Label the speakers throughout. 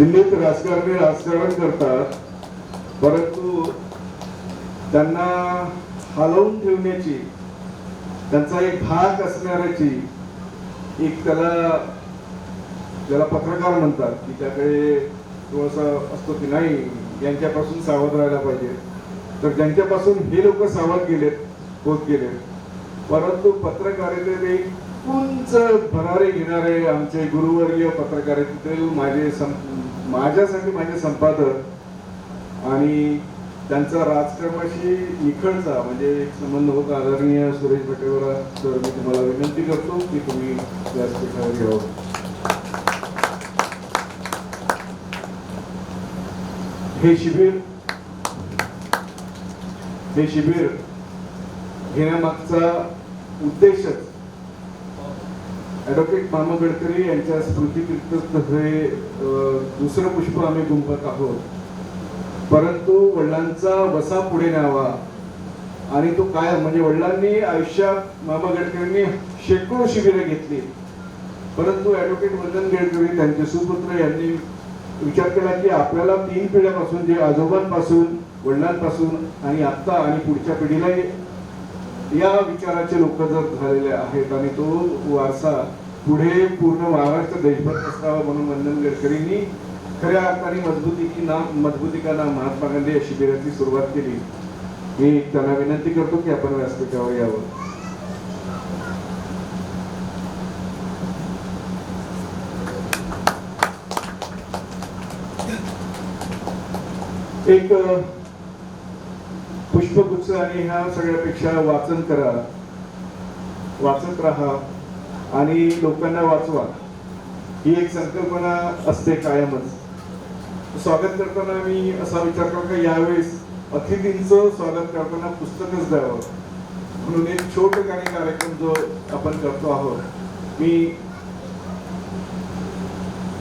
Speaker 1: दिल्लीत राजकारण करतात, परंतु त्यांना हलवून ठेवण्याची, त्यांचा एक भाग असणाऱ्याची एक ज्याला पत्रकार म्हणतात की त्याकडे थोडासा असतो की नाही यांच्यापासून सावध राहायला पाहिजे. तर ज्यांच्यापासून हे लोक सावध होत गेलेत, परंतु पत्रकारितेत एक उंच भरारी घेणारे आमचे गुरुवर्गीय पत्रकारितेतील माझ्यासाठी माझे संपादक आणि त्यांचा राजकारणाशी निखळचा म्हणजे एक संबंध होता आदरणीय सुरेश भटेवरा सर, मी तुम्हाला विनंती करतो की तुम्ही व्यासपीठावर घ्यावं. हे शिबिर घेण्यामागचा उद्देशच ॲडव्होकेट मामा गडकरी यांच्या स्मृतीप्रीत्यर्थ हे दुसरं पुष्प आम्ही गुंफत आहोत. परंतु वडिलांचा वसा पुढे न्यावा आणि तो काय म्हणजे वडिलांनी आयुष्यात मामा गडकरींनी शेकडो शिबिरे घेतली, परंतु ॲडव्होकेट वंदन गडकरी त्यांचे सुपुत्र यांनी विचार केला की आपल्याला 3 पिढ्यापासून जे आजोबांपासून वडिलांपासून आणि आत्ता आणि पुढच्या पिढीला या विचाराचे लोक जर झालेले आहेत आणि तो वारसा पुढे पूर्ण महाराष्ट्र देशभर असावा म्हणून वंदन गडकरींनी खऱ्या अर्थाने मजबूतिकांना महात्मा गांधी या शिबिराची सुरुवात केली. मी त्यांना विनंती करतो की आपण व्यासपीठावर यावं. एक पुष्पगुच्छ आणि ह्या सगळ्यापेक्षा वाचन करा, वाचत राहा आणि लोकांना वाचवा, ही एक संकल्पना असते कायमच. स्वागत करताना मी असा विचार करतो की यावेळेस अतिथींचं स्वागत करताना पुस्तकच द्यावं म्हणून एक छोटखानी कार्यक्रम जो आपण करतो आहोत. मी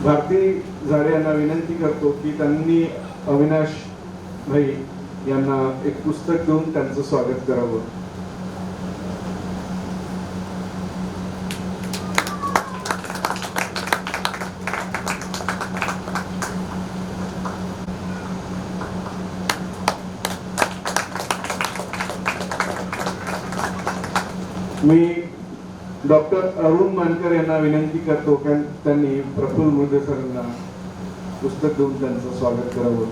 Speaker 1: भारती झाडे यांना विनंती करतो की त्यांनी अविनाश भाई यांना एक पुस्तक देऊन त्यांचं स्वागत करावं. मी डॉक्टर अरुण मानकर यांना विनंती करतो की त्यांनी प्रफुल्ल मुर्दे सरांना पुस्तक देऊन त्यांचं स्वागत करावं.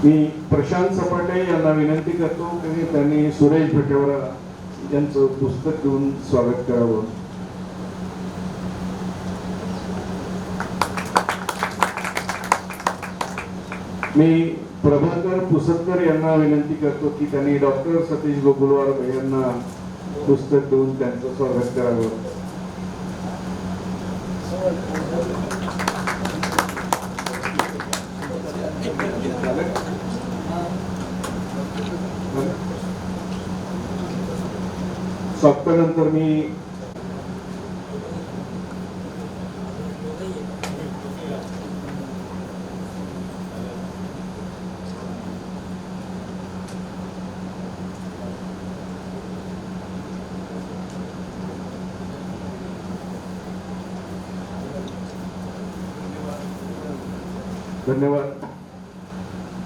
Speaker 1: मी प्रशांत सपाटे यांना विनंती करतो की त्यांनी सुरेश भटेवरा यांचं पुस्तक देऊन स्वागत करावं. मी प्रभाकर पुसदकर यांना विनंती करतो की त्यांनी डॉक्टर सतीश गोकुलवार यांना पुस्तक देऊन त्यांचं स्वागत करावं. स्वागतानंतर मी धन्यवाद.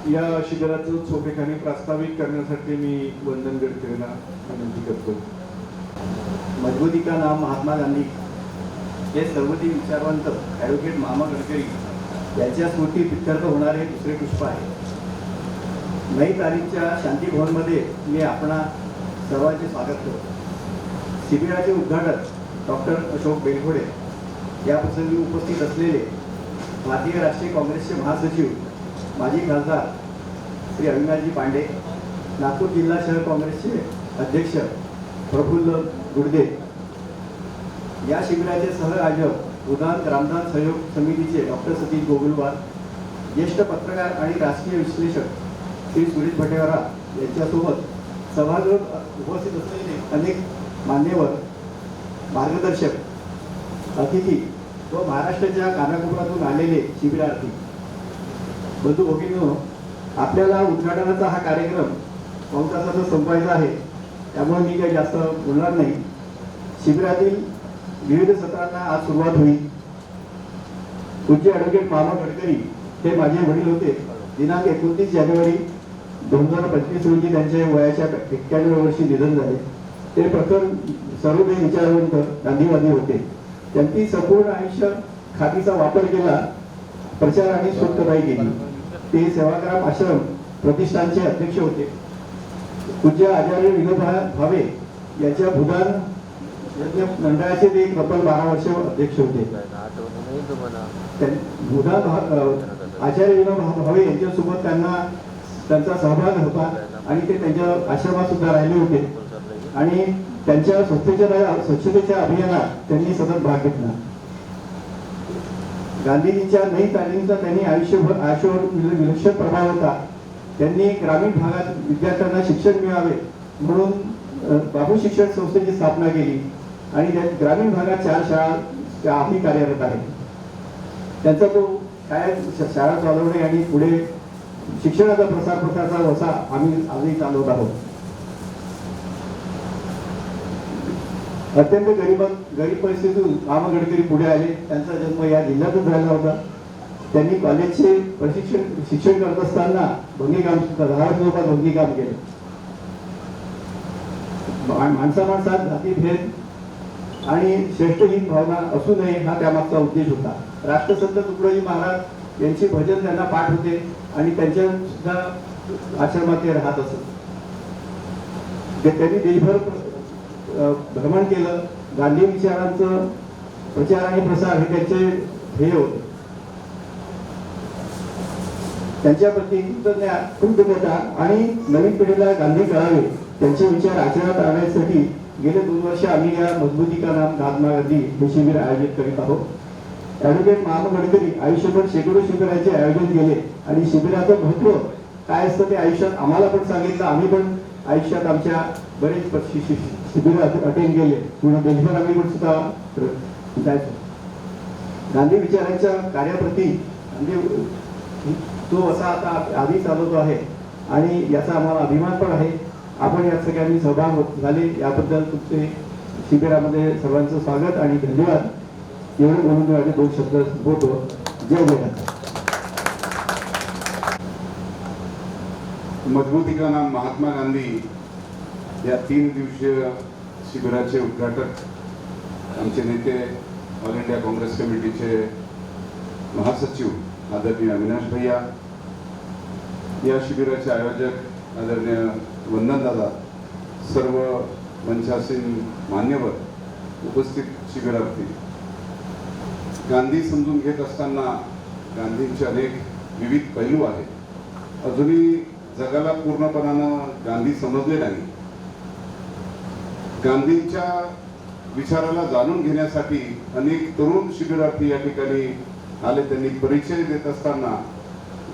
Speaker 1: या शिबिराचं सोपेखानी प्रास्ताविक करण्यासाठी मी वंदन गडकरींना विनंती करतो.
Speaker 2: मजबूतिका नाम महात्मा गांधी हे सर्वोच्च विचारवंत ॲडव्होकेट मामा गडकरी यांच्या स्मृती प्रीत्यर्थ होणारे दुसरे पुष्प आहे. 9 तारीखच्या शांती भवनमध्ये मी आपणा सर्वांचे स्वागत करतो. शिबिराचे उद्घाटन डॉक्टर अशोक बेलघोडे या प्रसंगी उपस्थित असलेले भारतीय राष्ट्रीय काँग्रेसचे महासचिव माजी खासदार श्री अविनाशजी पांडे, नागपूर जिल्हा शहर काँग्रेसचे अध्यक्ष प्रफुल्ल गुडदे, या शिबिराचे सहआयोजक उदान ग्रामदान सहयोग समितीचे डॉक्टर सतीश गोकुलवार, ज्येष्ठ पत्रकार आणि राजकीय विश्लेषक श्री सुरेश भटेवरा यांच्यासोबत सभागृहात उपस्थित असलेले अनेक मान्यवर, मार्गदर्शक, अतिथी व महाराष्ट्राच्या कानाकोपऱ्यातून आलेले शिबिरार्थी, बंधू भगिनींनो, आपल्याला उद्घाटनाचा हा कार्यक्रम 5 तासाचा संपवायचा आहे, त्यामुळे मी काही जास्त बोलणार नाही. शिबिरातील विविध सत्रांना आज सुरुवात होईल. पूज्य ॲडव्होकेट मामा गडकरी हे माझे वडील होते. दिनांक 29 जानेवारी 2025 रोजी त्यांच्या वयाच्या 91 वर्षी निधन झाले. ते प्रखर सर्वोदय विचारवंत गांधीवादी होते. त्यांनी संपूर्ण आयुष्य खादीचा वापर केला, प्रचार आणि स्वच्छताही केली. ते सेवाग्राम आश्रम प्रतिष्ठानचे अध्यक्ष होते. पूज्य आचार्य विनोबा भावे यांच्या भूदान यज्ञ मंडळाचे ते तब्बल 12 वर्ष अध्यक्ष होते. भूदान आचार्य विनोबा भावे यांच्यासोबत त्यांचा सहभाग होता आणि ते त्यांच्या आश्रमात सुद्धा राहिले होते आणि त्यांच्या स्वच्छतेच्या अभियानात त्यांनी सतत भाग घेतला. गांधीजींच्या नई तालीमचा त्यांनी आयुष्यावर विलक्षण प्रभाव होता. त्यांनी ग्रामीण भागात विद्यार्थ्यांना शिक्षण मिळावे म्हणून बापू शिक्षण संस्थेची स्थापना केली आणि ग्रामीण भागात 4 शाळा आजही कार्यरत आहेत. त्यांचा तो शाळा चालवणे आणि पुढे शिक्षणाचा प्रसाराचा वसा आम्ही आजही चालवत आहोत. अत्यंत गरीब परिस्थितीतून मामा गडकरी पुढे आले. त्यांचा जन्म या जिल्ह्यातच झाला होता. त्यांनी कॉलेजचे शिक्षण करत असताना भंगीकाम सुद्धा 10 वर्षात भंगीकाम केलं. माणसात जातीभेद आणि श्रेष्ठहीन भावना असू नये हा त्यामागचा उद्देश होता. राष्ट्रसंत तुकडोजी महाराज यांचे भजन त्यांना पाठ होते आणि त्यांच्या सुद्धा आश्रमात ते राहत असत. त्यांनी देशभर भ्रमण केलं. गांधी विचारांचं प्रचार आणि प्रसार हे त्यांचे ध्येय होते. त्यांच्या प्रती कृतज्ञता आणि नवीन पिढीला गांधी कळावे त्यांचे विचार आचरणात आणण्यासाठी गेले 2 वर्ष आम्ही या मजबूती का नाम महात्मा गांधी हे शिबिर आयोजित करीत आहोत. ॲडव्होकेट मामा गडकरी आयुष्यभर शेकडो शिबिराचे आयोजन केले आणि शिबिराचं महत्त्व काय असतं ते आयुष्यात आम्हाला पण सांगितलं. आम्ही पण आयुष्यात आमच्या बरेच शिबिर अटेंड केले. पूर्ण देशभर आम्ही पण सुद्धा जायचो. गांधी विचारांच्या कार्याप्रती तो असा आता आधी चालवतो आहे आणि याचा आम्हाला अभिमान पण आहे. आपण या सगळ्यांनी सहभाग झाले याबद्दल तुमचे शिबिरामध्ये सर्वांचं स्वागत आणि धन्यवाद. एवढं बोलून माझे 2 शब्द बोलतो. जय जगन्नाथ.
Speaker 1: मजबूती का नाम महात्मा गांधी या 3 दिवसीय शिबिराचे उद्घाटक आमचे नेते ऑल इंडिया काँग्रेस कमिटीचे महासचिव आदरणीय अविनाश भैया, या शिबिराचे आयोजक आदरणीय वंदनदादा, सर्व मंचासीन मान्यवर, उपस्थित शिबिरार्थी. गांधी समजून घेत असताना गांधींचे अनेक विविध पैलू आहेत. अजूनही जगाला पूर्णपणानं गांधी समजले नाही. गांधींच्या विचाराला जाणून घेण्यासाठी अनेक तरुण शिबिरार्थी या ठिकाणी आले. त्यांनी परिचय देत असताना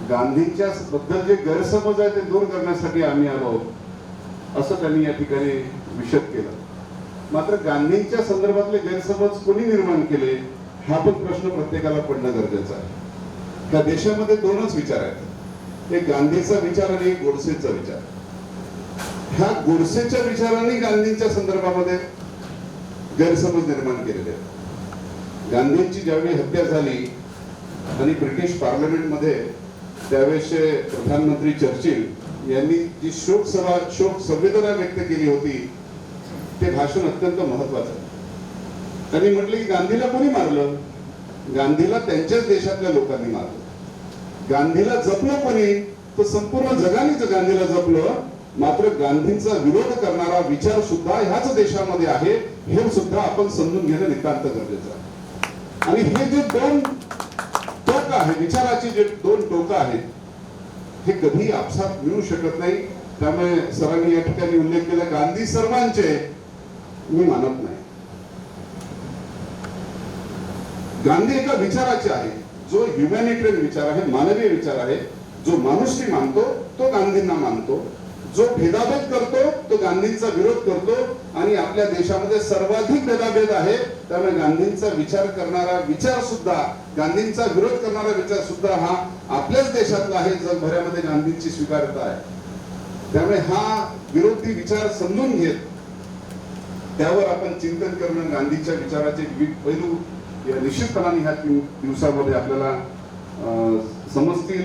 Speaker 1: गांधींच्या बद्दल जे गैरसमज आहे ते दूर करण्यासाठी आम्ही आलो असं त्यांनी या ठिकाणी विशद केलं. मात्र गांधींच्या संदर्भातले गैरसमज कोणी निर्माण केले हा पण प्रश्न प्रत्येकाला पडणं गरजेचं आहे. त्या देशामध्ये 2च विचार आहेत, एक गांधीचा विचार आणि एक गोडसेचा विचार. ह्या गोडसेच्या विचाराने गांधींच्या संदर्भामध्ये गैरसमज निर्माण केलेले आहेत. गांधींची ज्यावेळी हत्या झाली आणि ब्रिटिश पार्लमेंटमध्ये त्यावेळेसचे प्रधानमंत्री चर्चिल यांनी जी शोक संवेदना व्यक्त केली होती ते भाषण अत्यंत महत्वाचं आहे. त्यांनी म्हटले की गांधीला कोणी मारलं? गांधीला त्यांच्याच देशातल्या लोकांनी मारलं. गांधीला जपलं कोणी? तर संपूर्ण जगानेच गांधीला जपलं. मात्र गांधींचा विरोध करणारा विचार सुद्धा ह्याच देशामध्ये आहे हे सुद्धा आपण समजून घेणं नितांत गरजेचं आहे. आणि हे जे 2 टोक आहे, विचाराची जे 2 टोक आहेत, हे कधी आपसात मिळू शकत नाही. त्यामुळे सरांनी या ठिकाणी उल्लेख केला गांधी सर्वांचे, मी मानत नाही. गांधी एका विचाराचे आहे जो ह्युमॅनिटेरियन विचार आहे, मानवीय विचार आहे. जो माणुसकी मानतो तो गांधींना मानतो. जो भेदाभेद करतो तो गांधींचा विरोध करतो. आणि आपल्या देशामध्ये सर्वाधिक भेदाभेद आहे. त्यामुळे गांधींचा विचार करणारा विचार सुद्धा, गांधींचा विरोध करणारा विचार सुद्धा हा आपल्याच देशातला आहे. जगभरामध्ये गांधींची स्वीकारता आहे. त्यामुळे हा विरोधी विचार समजून घेत
Speaker 3: त्यावर आपण चिंतन करणं, गांधीच्या विचाराचे विविध पैलू या निश्चितपणाने ह्या दिवसामध्ये आपल्याला समजतील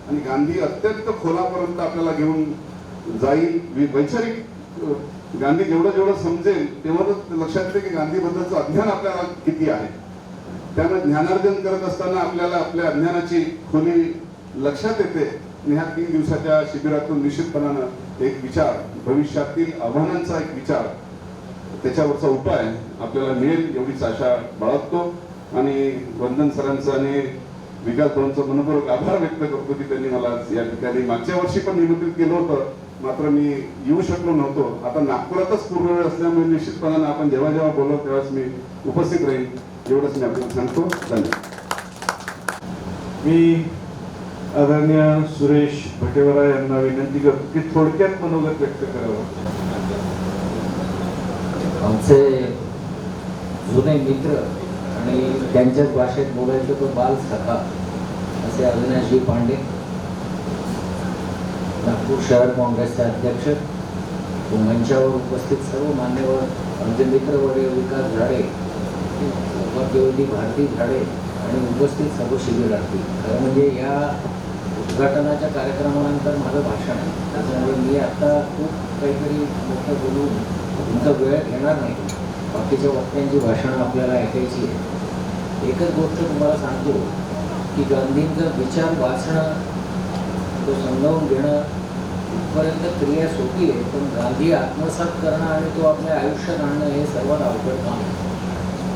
Speaker 3: आणि गांधी अत्यंत खोलापर्यंत आपल्याला घेऊन जाईल. वैचारिक गांधी जेवढं समजेल तेवढंच लक्षात येते की गांधीबद्दलचं अज्ञान आपल्याला किती आहे. त्यामुळे ज्ञानार्जन करत असताना आपल्याला आपल्या अज्ञानाची खोली लक्षात येते. आणि ह्या 3 दिवसाच्या शिबिरातून निश्चितपणानं एक विचार, भविष्यातील आव्हानांचा एक विचार, त्याच्यावरचा उपाय आपल्याला मिळेल एवढीच आशा बाळगतो. आणि वंदन सरांचं आणि विकास भाऊंचं मनपूर्वक आभार व्यक्त करतो की त्यांनी मला या ठिकाणी मागच्या वर्षी पण निमंत्रित केलं होतं, मात्र मी येऊ शकलो नव्हतो. आता नागपुरातच पूर्ण वेळ असल्यामुळे निश्चितपणानं आपण जेव्हा जेव्हा बोलू तेव्हाच मी उपस्थित राहीन. एवढंच मी आपल्याला सांगतो. धन्यवाद.
Speaker 1: मी आदरणीय सुरेश भटेवरा यांना विनंती करतो की थोडक्यात मनोगत व्यक्त करावं.
Speaker 4: आमचे जुने मित्र आणि त्यांच्याच भाषेत बोलायचं तो बाल सखा असे अविनाशजी पांडे, नागपूर शहर काँग्रेसचे अध्यक्ष, मंचावर उपस्थित सर्व मान्यवर, आमचे मित्रवर्य विकास झाडे, उपदेवती भारती झाडे आणि उपस्थित सर्व शिबिरार्थी. खरं म्हणजे या उद्घाटनाच्या कार्यक्रमानंतर माझं भाषण आहे, त्याच्यामुळे मी आता खूप काहीतरी मोठं बोलून तुमचा वेळ घेणार नाही. बाकीच्या वक्त्यांची भाषणं आपल्याला ऐकायची आहे. एकच गोष्ट तुम्हाला सांगतो की गांधींचा विचार वाचणं, तो समजावून घेणं इथपर्यंत क्रिया सोपी आहे, पण गांधी आत्मसात करणं आणि तो आपल्या आयुष्यात आणणं हे सर्वात अवघड काम आहे.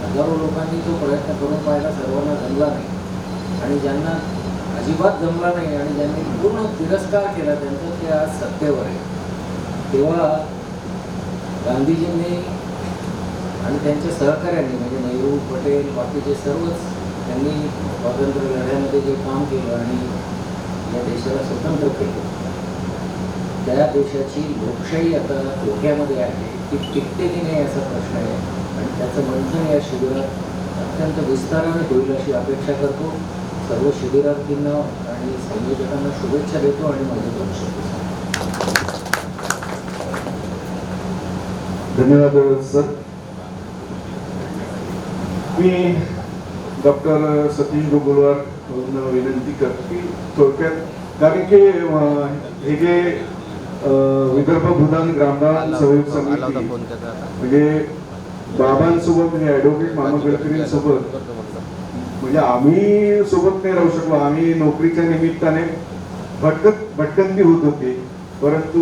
Speaker 4: हजारो लोकांनी तो प्रयत्न करून पाहिला, सर्वांना जमला नाही. आणि ज्यांना अजिबात जमला नाही आणि ज्यांनी पूर्ण तिरस्कार केला त्यांचा, ते आज सत्तेवर आहे. तेव्हा गांधीजींनी आणि त्यांच्या सहकार्यांनी म्हणजे नेहरू, पटेल, बाकीचे सर्वच त्यांनी स्वातंत्र्य लढ्यामध्ये जे काम केलं आणि या देशाला स्वतंत्र केलं, त्या देशाची लोकशाही आता धोक्यामध्ये आहे. ती टिकते की नाही असा प्रश्न आहे आणि त्याचं मंथन या शिबिरात अत्यंत विस्ताराने होईल अशी अपेक्षा करतो. सर्व शिबिरार्थींना आणि संयोजकांना शुभेच्छा देतो आणि माझे 2 शब्द.
Speaker 1: धन्यवाद सर. मी डॉक्टर सतीश गोगोलवार विनंती करतो की थोडक्यात, कारण की हे जे विदर्भ भूदान ग्रामदान सहयोग समिती म्हणजे बाबांसोबत म्हणजे ॲडव्होकेट मामा गडकरींसोबत म्हणजे आम्ही सोबत नाही राहू शकलो. आम्ही नोकरीच्या निमित्ताने भटकंती होत होती, परंतु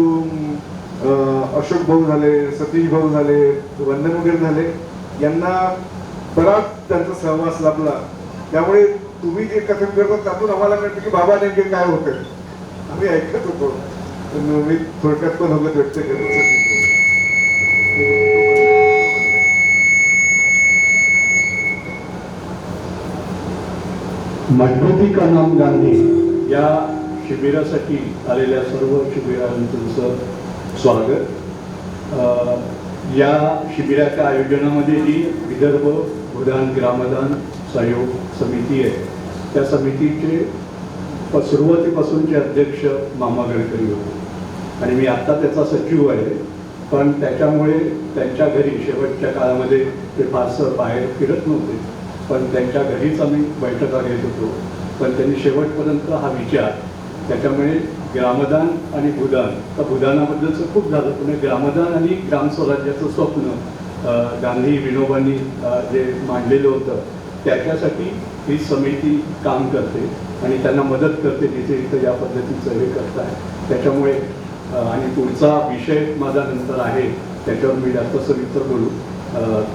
Speaker 1: अशोक भाऊ झाले, सतीश भाऊ झाले, वंदन वगैरे झाले, यांना बराच त्यांचा सहवास लाभला. त्यामुळे तुम्ही जे कथन करता त्यातून आम्हाला कळतं की बाबा नेमके काय होतं, आम्ही ऐकत होतो. मी थोडक्यात पण होत व्यक्त करतो.
Speaker 5: मजबूती का नाम गांधी या शिबिरासाठी आलेल्या सर्व शिबिरार्थींचं स्वागत. या शिबिराच्या आयोजनामध्ये जी विदर्भ भूदान ग्रामदान सहयोग समिती आहे, त्या समितीचे सुरुवातीपासूनचे अध्यक्ष मामा गडकरी होते आणि मी आत्ता त्याचा सचिव आहे. पण त्याच्यामुळे त्यांच्या घरी शेवटच्या काळामध्ये ते फारसं बाहेर फिरत नव्हते, पण त्यांच्या घरीच आम्ही बैठका घेत होतो. पण त्यांनी शेवटपर्यंत हा विचार, त्याच्यामुळे ग्रामदान आणि भूदान, तर भूदानाबद्दलचं खूप झालं, पण ग्रामदान आणि ग्रामस्वराज्याचं स्वप्न गांधी विनोबांनी जे मांडलेलं होतं, त्याच्यासाठी ही समिती काम करते आणि त्यांना मदत करते जिथे इथं या पद्धतीचं हे करत आहे. त्याच्यामुळे आणि पुढचा विषय माझा नंतर आहे, त्याच्यावर मी जास्त सविस्तर बोलू.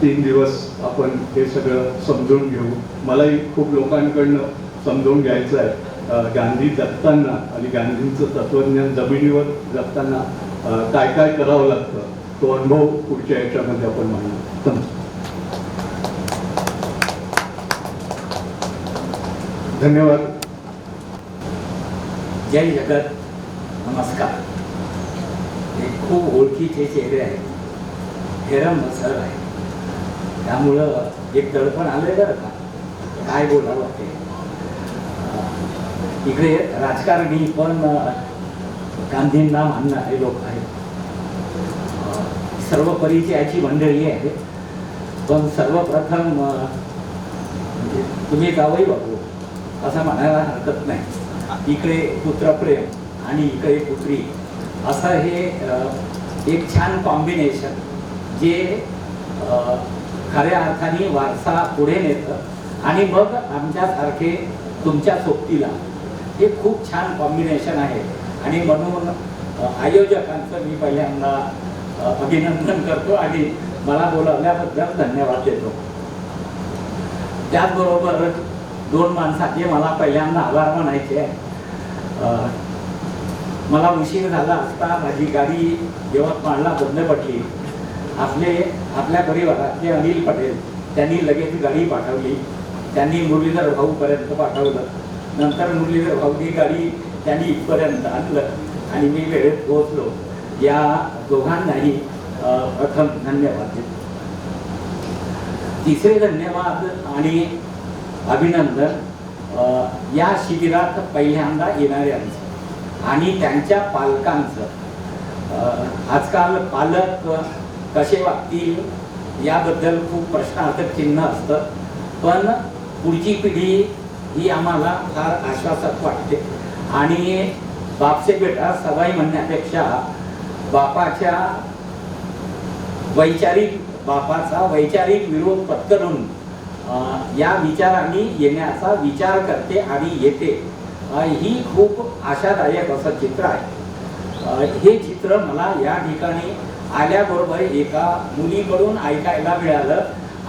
Speaker 5: 3 दिवस आपण हे सगळं समजून घेऊ. मलाही खूप लोकांकडनं समजून घ्यायचं आहे गांधी जगताना आणि गांधींचं तत्त्वज्ञान जमिनीवर जगताना काय काय करावं लागतं, तो अनुभव पुढच्या याच्यामध्ये आपण मांडू.
Speaker 1: धन्यवाद.
Speaker 4: जय जगत, नमस्कार. हे खूप ओळखीचे चेहरे आहेत. हेरम सर आहे, त्यामुळं एक दडपण आलंय बरं का, काय बोलावं ते. इकडे राजकारणी पण गांधींना मानणारे लोक आहेत. सर्व परिचयाची मंडळी आहे, पण सर्वप्रथम म्हणजे तुम्ही जावई बापू असं म्हणायला हरकत नाही. इकडे पुत्रप्रेम आणि इकडे पुत्री असं हे एक छान कॉम्बिनेशन जे खऱ्या अर्थाने वारसा पुढे नेतं आणि मग आमच्यासारखे तुमच्या सोबतीला हे खूप छान कॉम्बिनेशन आहे. आणि म्हणून आयोजकांचं मी पहिल्यांदा अभिनंदन करतो आणि मला बोलावल्याबद्दल धन्यवाद देतो. त्याचबरोबर दोन माणसाचे मला पहिल्यांदा आभार म्हणायचे आहे. मला उशीर झाला असता माझी गाडी यवतमाळला बंद पडली. आपल्या परिवारातले अनिल पटेल त्यांनी लगेच गाडी पाठवली. त्यांनी मुरलीधर भाऊपर्यंत पाठवलं. नंतर मुरलीधर भाऊनी गाडी त्यांनी इथपर्यंत आणलं आणि मी वेळेत पोहोचलो. या दोघांनाही प्रथम धन्यवाद देतो. तिसरे धन्यवाद आणि अभिनंदन या शिबिरात पहिल्यांदा येणाऱ्यांचं आणि त्यांच्या पालकांचं. आजकाल पालक कसे वागतील याबद्दल खूप प्रश्नार्थक चिन्ह असतं, पण पुढची पिढी ही आम्हाला फार आश्वासक वाटते. आणि बापसे बेटा सवाई म्हणण्यापेक्षा बापाचा वैचारिक विरोध पत्करून या विचारांनी येण्याचा विचार करते आणि येते. ही खूप आशादायक असं चित्र आहे. हे चित्र मला या ठिकाणी आल्याबरोबर एका मुलीकडून ऐकायला मिळालं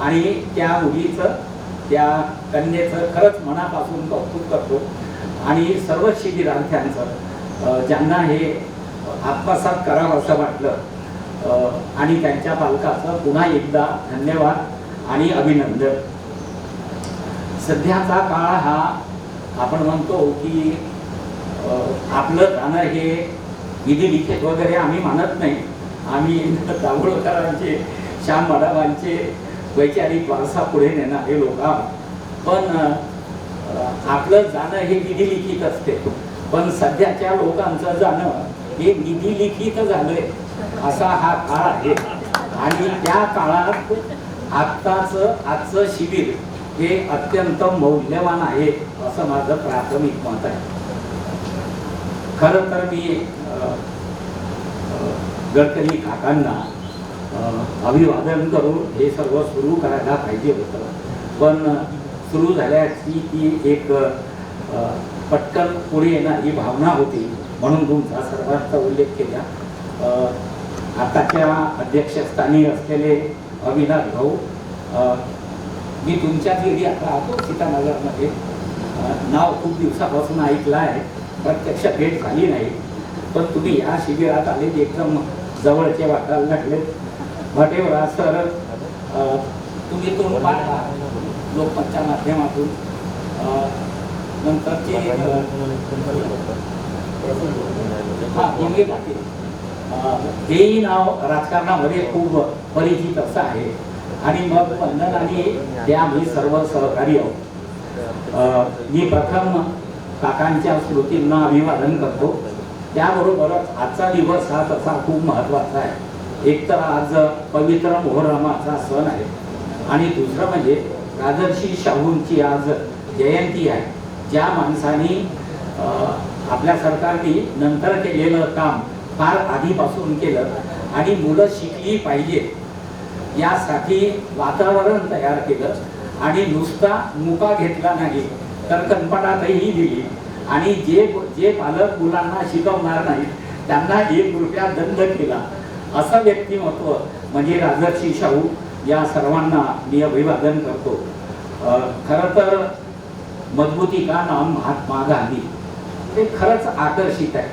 Speaker 4: आणि त्या मुलीचं त्या कन्येचं खरंच मनापासून कौतुक करतो. आणि सर्व शिबिरार्थ्यांचं ज्यांना हे आत्मसात करावं असं वाटलं आणि त्यांच्या पालकाचं पुन्हा एकदा धन्यवाद आणि अभिनंदन. सध्याचा काळ हा आपण म्हणतो की आपलं जाणं हे विधिलिखित वगैरे आम्ही मानत नाही. आम्ही दाभोळकरांचे श्याम माधवांचे वैचारिक वारसा पुढे नेणारे लोक आहोत. पण आपलं जाणं हे विधिलिखित असते, पण सध्याच्या लोकांचं जाणं हे विधिलिखित झालंय असा हा काळ आहे. आणि त्या काळात आजचं शिबिर हे अत्यंत मौल्यवान आहे असं माझं प्राथमिक मत आहे. खरं तर मी गडकरी काकांना अभिवादन करून हे सर्व सुरू करायला पाहिजे होतं, पण सुरू झाल्याची ती एक पटकन पुढे येणारी भावना होती म्हणून तुमचा सर्वांचा उल्लेख केला. आताच्या अध्यक्षस्थानी असलेले अविनाश भाऊ, मी तुमच्या घरी आता राहतो सीतानगरमध्ये. नाव खूप दिवसापासून ऐकलं आहे, प्रत्यक्ष भेट झाली नाही, पण तुम्ही या शिबिरात आले एकदम जवळचे वाटायला लागले. भटेवरा सर, तुम्ही तोंड पाठवा लोकमतच्या माध्यमातून. नंतरचे इंगे पाटील, हेही नाव राजकारणामध्ये खूप परिचित असं आहे. आणि मग वंदन आणि ते आम्ही सर्व सहकारी आहोत. मी प्रथम काकांच्या स्मृतींना अभिवादन करतो. त्याबरोबरच आजचा दिवस हा तसा खूप महत्त्वाचा आहे. एक तर आज पवित्र मोहरमाचा सण आहे आणि दुसरं म्हणजे राजर्षी शाहूंची आज जयंती आहे. ज्या माणसांनी आपल्या सरकारने नंतर केलेलं काम फार आधीपासून केलं आणि मुलं शिकली पाहिजेत यासाठी वातावरण तयार केलं आणि नुसता मुका घेतला नाही तर कनपटातही दिली. आणि जे पालक मुलांना शिकवणार नाही त्यांना 1 रुपया दंड केला. असं व्यक्तिमत्व म्हणजे राजर्षी शाहू. या सर्वांना मी अभिवादन करतो. खरं तर मजबूती का नाम महात्मा गांधी हे खरंच आकर्षित आहे.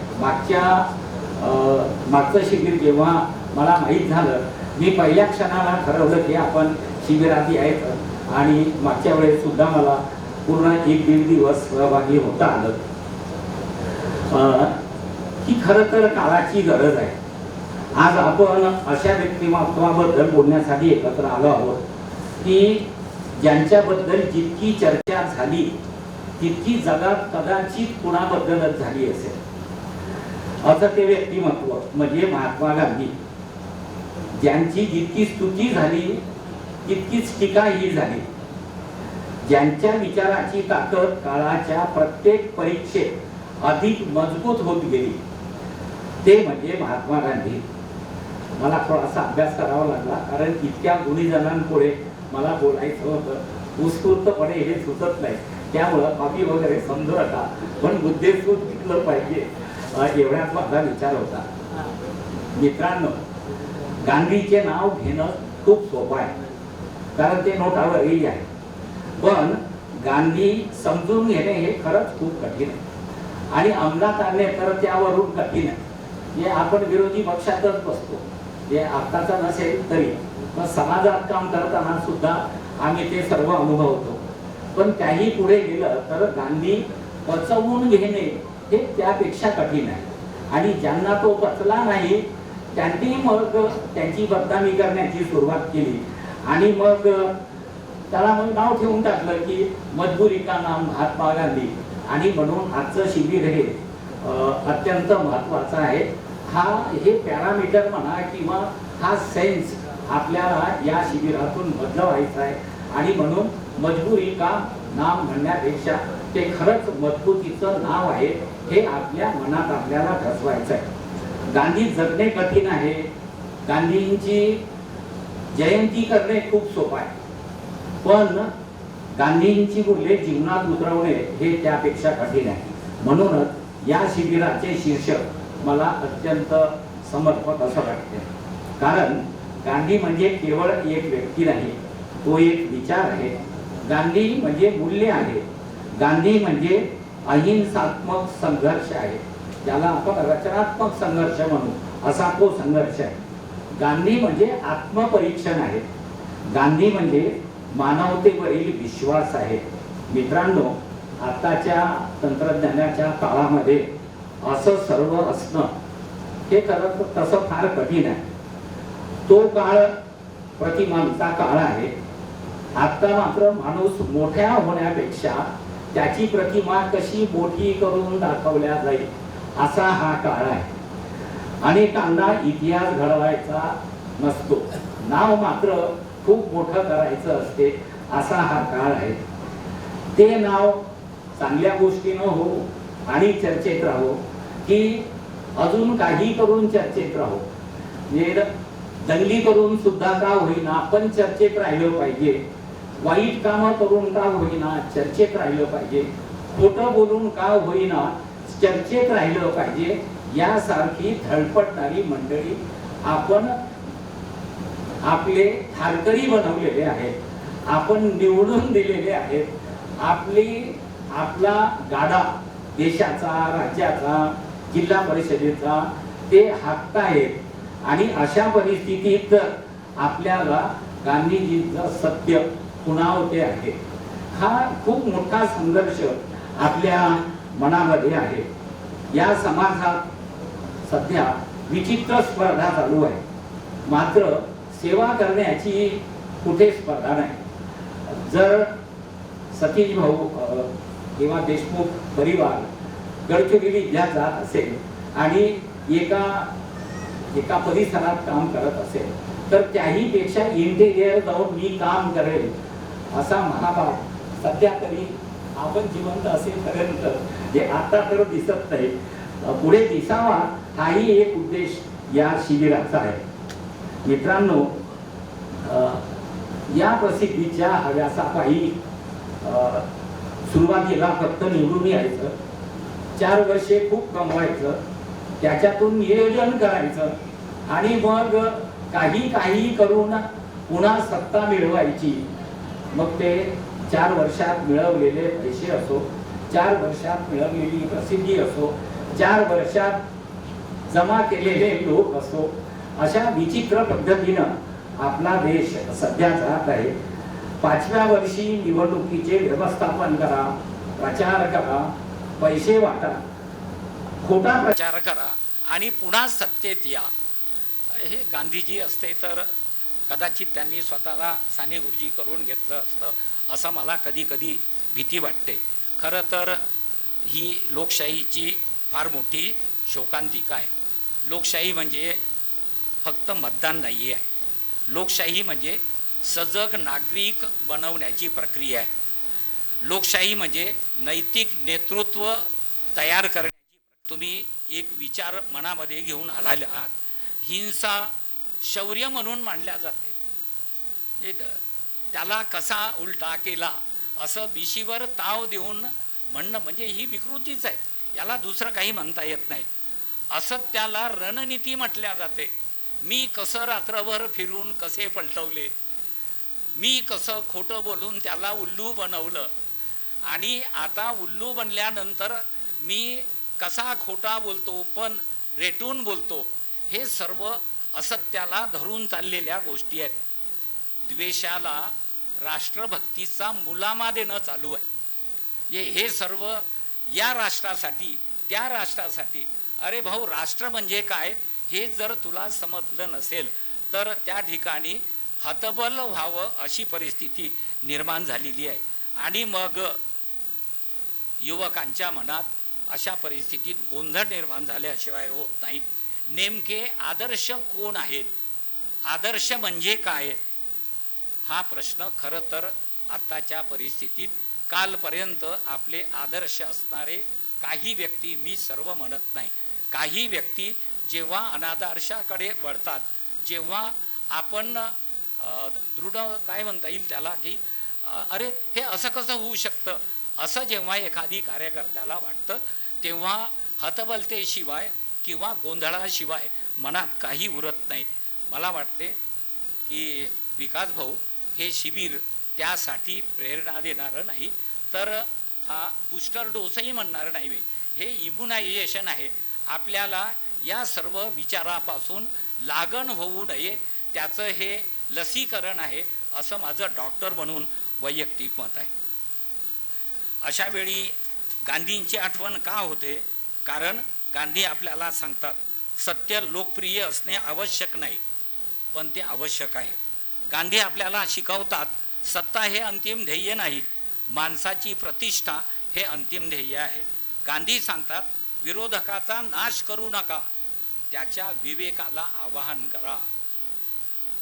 Speaker 4: मागचं शिबिर जेव्हा मला माहीत झालं, मी पहिल्या क्षणाला ठरवलं की आपण शिबिरात यायचं आणि मागच्या वेळेस सुद्धा मला पूर्ण 1-1.5 दिवस सहभागी होता आलं. ही खरं तर काळाची गरज आहे. आज आपण अशा व्यक्तिमत्वाबद्दल बोलण्यासाठी एकत्र आलो आहोत की ज्यांच्याबद्दल जितकी चर्चा झाली तितकी जगात कदाचित कुणाबद्दलच झाली असेल. असं ते व्यक्तिमत्व म्हणजे महात्मा गांधी. ज्यांची जितकी स्तुती झाली तितकीच टीकाही झाली. ज्यांच्या विचाराची ताकद काळाच्या प्रत्येक परीक्षेत अधिक मजबूत होत गेली ते म्हणजे महात्मा गांधी. मला थोडासा अभ्यास करावा लागला, कारण इतक्या गुणीजनांपुढे मला बोलायचं होतं. उत्स्फूर्तपणे हे सुचत नाही, त्यामुळं कॉपी वगैरे समजू नका, पण बुद्धिसूत घेतलं पाहिजे एवढ्याच माझा विचार होता. मित्रांनो, गांधीचे नाव घेणं खूप सोपं आहे, कारण ते नोटावरही आहे. पण गांधी समजून घेणे हे खरंच खूप कठीण आहे, आणि अंमलात आणणे तर त्यावरून कठीण आहे. हे आपण विरोधी पक्षातच बसतो, हे आत्ताचा नसेल तरी पण समाजात काम करताना सुद्धा आम्ही ते सर्व अनुभवतो. पण काही पुढे गेलं तर गांधी पचवून घेणे हे त्यापेक्षा कठीण आहे. आणि ज्यांना तो पचला नाही त्यांनी मग त्यांची बदनामी करण्याची सुरुवात केली, आणि मग त्याला मग नाव ठेवून टाकलं की मजबुरी का नाम महात्मा गांधी. आणि म्हणून आजचं शिबिर हे अत्यंत महत्त्वाचं आहे. हे पॅरामीटर म्हणा किंवा हा सेन्स आपल्याला या शिबिरातून बदलवायचा आहे. आणि म्हणून मजबुरी का नाम म्हणण्यापेक्षा ते खरंच मजबूतीचं नाव आहे हे आपल्या मनात आपल्याला ठसवायचं आहे. गांधी जगणे कठीण आहे, गांधींची जयंती करणे खूप सोपं आहे, पण गांधींची मूल्ये जीवनात उतरवणे हे त्यापेक्षा कठीण आहे. म्हणूनच या शिबिराचे शीर्षक मला अत्यंत समर्पक असं वाटते. कारण गांधी म्हणजे केवळ एक व्यक्ती नाही, तो एक विचार आहे. गांधी म्हणजे मूल्य आहे. गांधी म्हणजे अहिंसात्मक संघर्ष आहे, त्याला आपण रचनात्मक संघर्ष म्हणू, असा तो संघर्ष आहे. गांधी म्हणजे आत्मपरीक्षण आहे. गांधी म्हणजे मानवतेवरील विश्वास आहे. मित्रांनो, आताच्या तंत्रज्ञानाच्या काळामध्ये असं सर्व असणं हे खरं तसं फार कठीण आहे. तो काळ प्रतिमांचा काळ आहे. आता मात्र माणूस मोठ्या होण्यापेक्षा त्याची प्रतिमा कशी मोठी करून दाखवल्या जाईल असा हा काळ आहे. अनेकांना इतिहास घडवायचा नसतो, नाव मात्र खूप मोठं करायचं असते, असा हा काळ आहे. ते नाव चांगल्या गोष्टीनं हो आणि चर्चेत राहो, की अजून काही करून चर्चेत राहो, दंगली करून सुद्धा का होईना पण चर्चेत राहिलं पाहिजे. वाईट कामं करून का होईना चर्चेत राहिलं पाहिजे. खोटं बोलून का होईना चर्चेत राहिलं पाहिजे. यासारखी धडपडणारी मंडळी आपण आपले थारकरी बनवलेले आहेत, आपण निवडून दिलेले आहेत. आपला गाडा देशाचा, राज्याचा, जिल्हा परिषदेचा ते हाकताहेत. आणि अशा परिस्थितीत आपल्याला गांधीजींचं सत्य पुनावते आहे. हा खूप मोठा संघर्ष आपल्या मनामध्ये आहे. या समाजात सध्या विचित्र स्पर्धा चालू आहे, मात्र सेवा करण्याची कुठे स्पर्धा नाही. जर सतीश भाऊ किंवा देशमुख परिवार गडचिरोली जिल्ह्यात जात असेल आणि एका परिसरात काम करत असेल तर त्याही पेक्षा इंटेरियर जाऊन मी काम करेल असा महाभाव सध्या तरी आपण जिवंत असेपर्यंत जे आता तर दिसत नाही, पुढे दिसावा हाही एक उद्देश या शिबिराचा आहे. मित्रांनो, या प्रसिद्धीच्या हव्यासापायी सुरुवातीला फक्त निवडून यायचं, 4 वर्षे खूप कमवायचं, त्याच्यातून नियोजन करायचं आणि मग काही करून पुन्हा सत्ता मिळवायची. मग ते 4 वर्षात मिळवलेले पैसे असो, 4 वर्षात मिळवलेली प्रसिद्धी असो, 4 वर्षात जमा केलेले लोक असो, अशा विचित्र पद्धतीनं आपला देश सध्या जात आहे. 5व्या वर्षी निवडणुकीचे व्यवस्थापन करा, प्रचार करा, पैसे वाटा, खोटा प्रचार करा आणि पुन्हा सत्तेत या. हे गांधीजी असते तर कदाचित त्यांनी स्वतःला साने गुरुजी करून घेतलं असतं असं मला कधी कधी भीती वाटते. खरं तर ही लोकशाहीची फार मोठी शोकांतिका आहे. लोकशाही म्हणजे
Speaker 6: फक्त मतदान नाही आहे. लोकशाही म्हणजे सजग नागरिक बनवण्याची प्रक्रिया आहे. लोकशाही म्हणजे नैतिक नेतृत्व तयार करण्याची. तुम्ही एक विचार मनामध्ये घेऊन आलेले आहात. हिंसा शौर्य म्हणून मानल्या जाते. त्याला कसा उलटा केला असं बिशीवर ताव देऊन म्हणणं म्हणजे ही विकृतीच आहे. याला दुसरं काही म्हणता येत नाही. असत्याला रणनीती म्हटल्या जाते. मी कसं रात्रभर फिरून कसे पलटवले, मी कसं खोटं बोलून त्याला उल्लू बनवलं, आणि आता उल्लू बनल्यानंतर मी कसा खोटा बोलतो पण रेटून बोलतो, हे सर्व असत्याला धरून चाललेल्या गोष्टी आहेत. द्वेषाला राष्ट्रभक्तीचा मुलामा देणं चालू आहे. हे सर्व या राष्ट्रासाठी त्या राष्ट्रासाठी. अरे भाऊ, राष्ट्र म्हणजे काय हे जर तुला समजलं नसेल तर त्या ठिकाणी हतबल व्हावं अशी परिस्थिती निर्माण झालेली आहे. आणि मग युवकांच्या मनात अशा परिस्थितीत गोंधळ निर्माण झाल्याशिवाय होत नाही. नेमके आदर्श कोण आहेत, आदर्श म्हणजे काय, हा प्रश्न खरं तर आत्ताच्या परिस्थितीत कालपर्यंत आपले आदर्श असणारे काही व्यक्ती, मी सर्व म्हणत नाही, काही व्यक्ती जेव्हा अनादर्शाकडे वळतात, जेव्हा आपण दृढ काय म्हणता येईल त्याला, की अरे हे असं कसं होऊ शकतं असं जेव्हा एखादी कार्यकर्त्याला वाटतं, तेव्हा हतबलतेशिवाय किंवा गोंधळाशिवाय मनात काही उरत नाही. मला वाटते की विकास भाऊ हे शिबिर त्यासाठी प्रेरणा देणारं नाही, तर हा बूस्टर डोसही म्हणणार नाही मी, हे इम्युनायझेशन आहे. आपल्याला या सर्व विचारापासून लागण होऊ नये त्याचं हे लसीकरण आहे, असं माझं डॉक्टर म्हणून वैयक्तिक मत आहे. अशा वेळी गांधींची आठवण का होते? कारण गांधी आपल्याला सांगतात, सत्य लोकप्रिय असणे आवश्यक नाही, पण ते आवश्यक आहे. गांधी आपल्याला शिकवतात, सत्ता हे अंतिम ध्येय नाही, माणसाची प्रतिष्ठा हे अंतिम ध्येय आहे. गांधी सांगतात, विरोधकाचा नाश करू नका, त्याच्या विवेकाला आवाहन करा.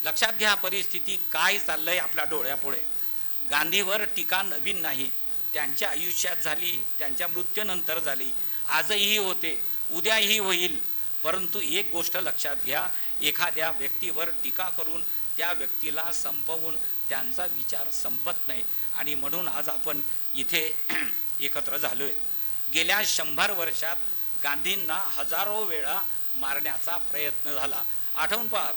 Speaker 6: लक्षात घ्या परिस्थिती काय चाललंय आपल्या डोळ्यापुढे. गांधीवर टीका नवीन नाही, त्यांच्या आयुष्यात झाली, त्यांच्या मृत्यूनंतर झाली, आजही होते, उद्याही होईल. परंतु एक गोष्ट लक्षात घ्या, एखाद्या व्यक्तीवर टीका करून त्या व्यक्तीला संपवून त्यांचा विचार संपत नाही. आणि म्हणून आज आपण इथे एकत्र झालोय. गेल्या 100 वर्षात गांधींना हजारो वेळा मारण्याचा प्रयत्न झाला. आठवून पहा,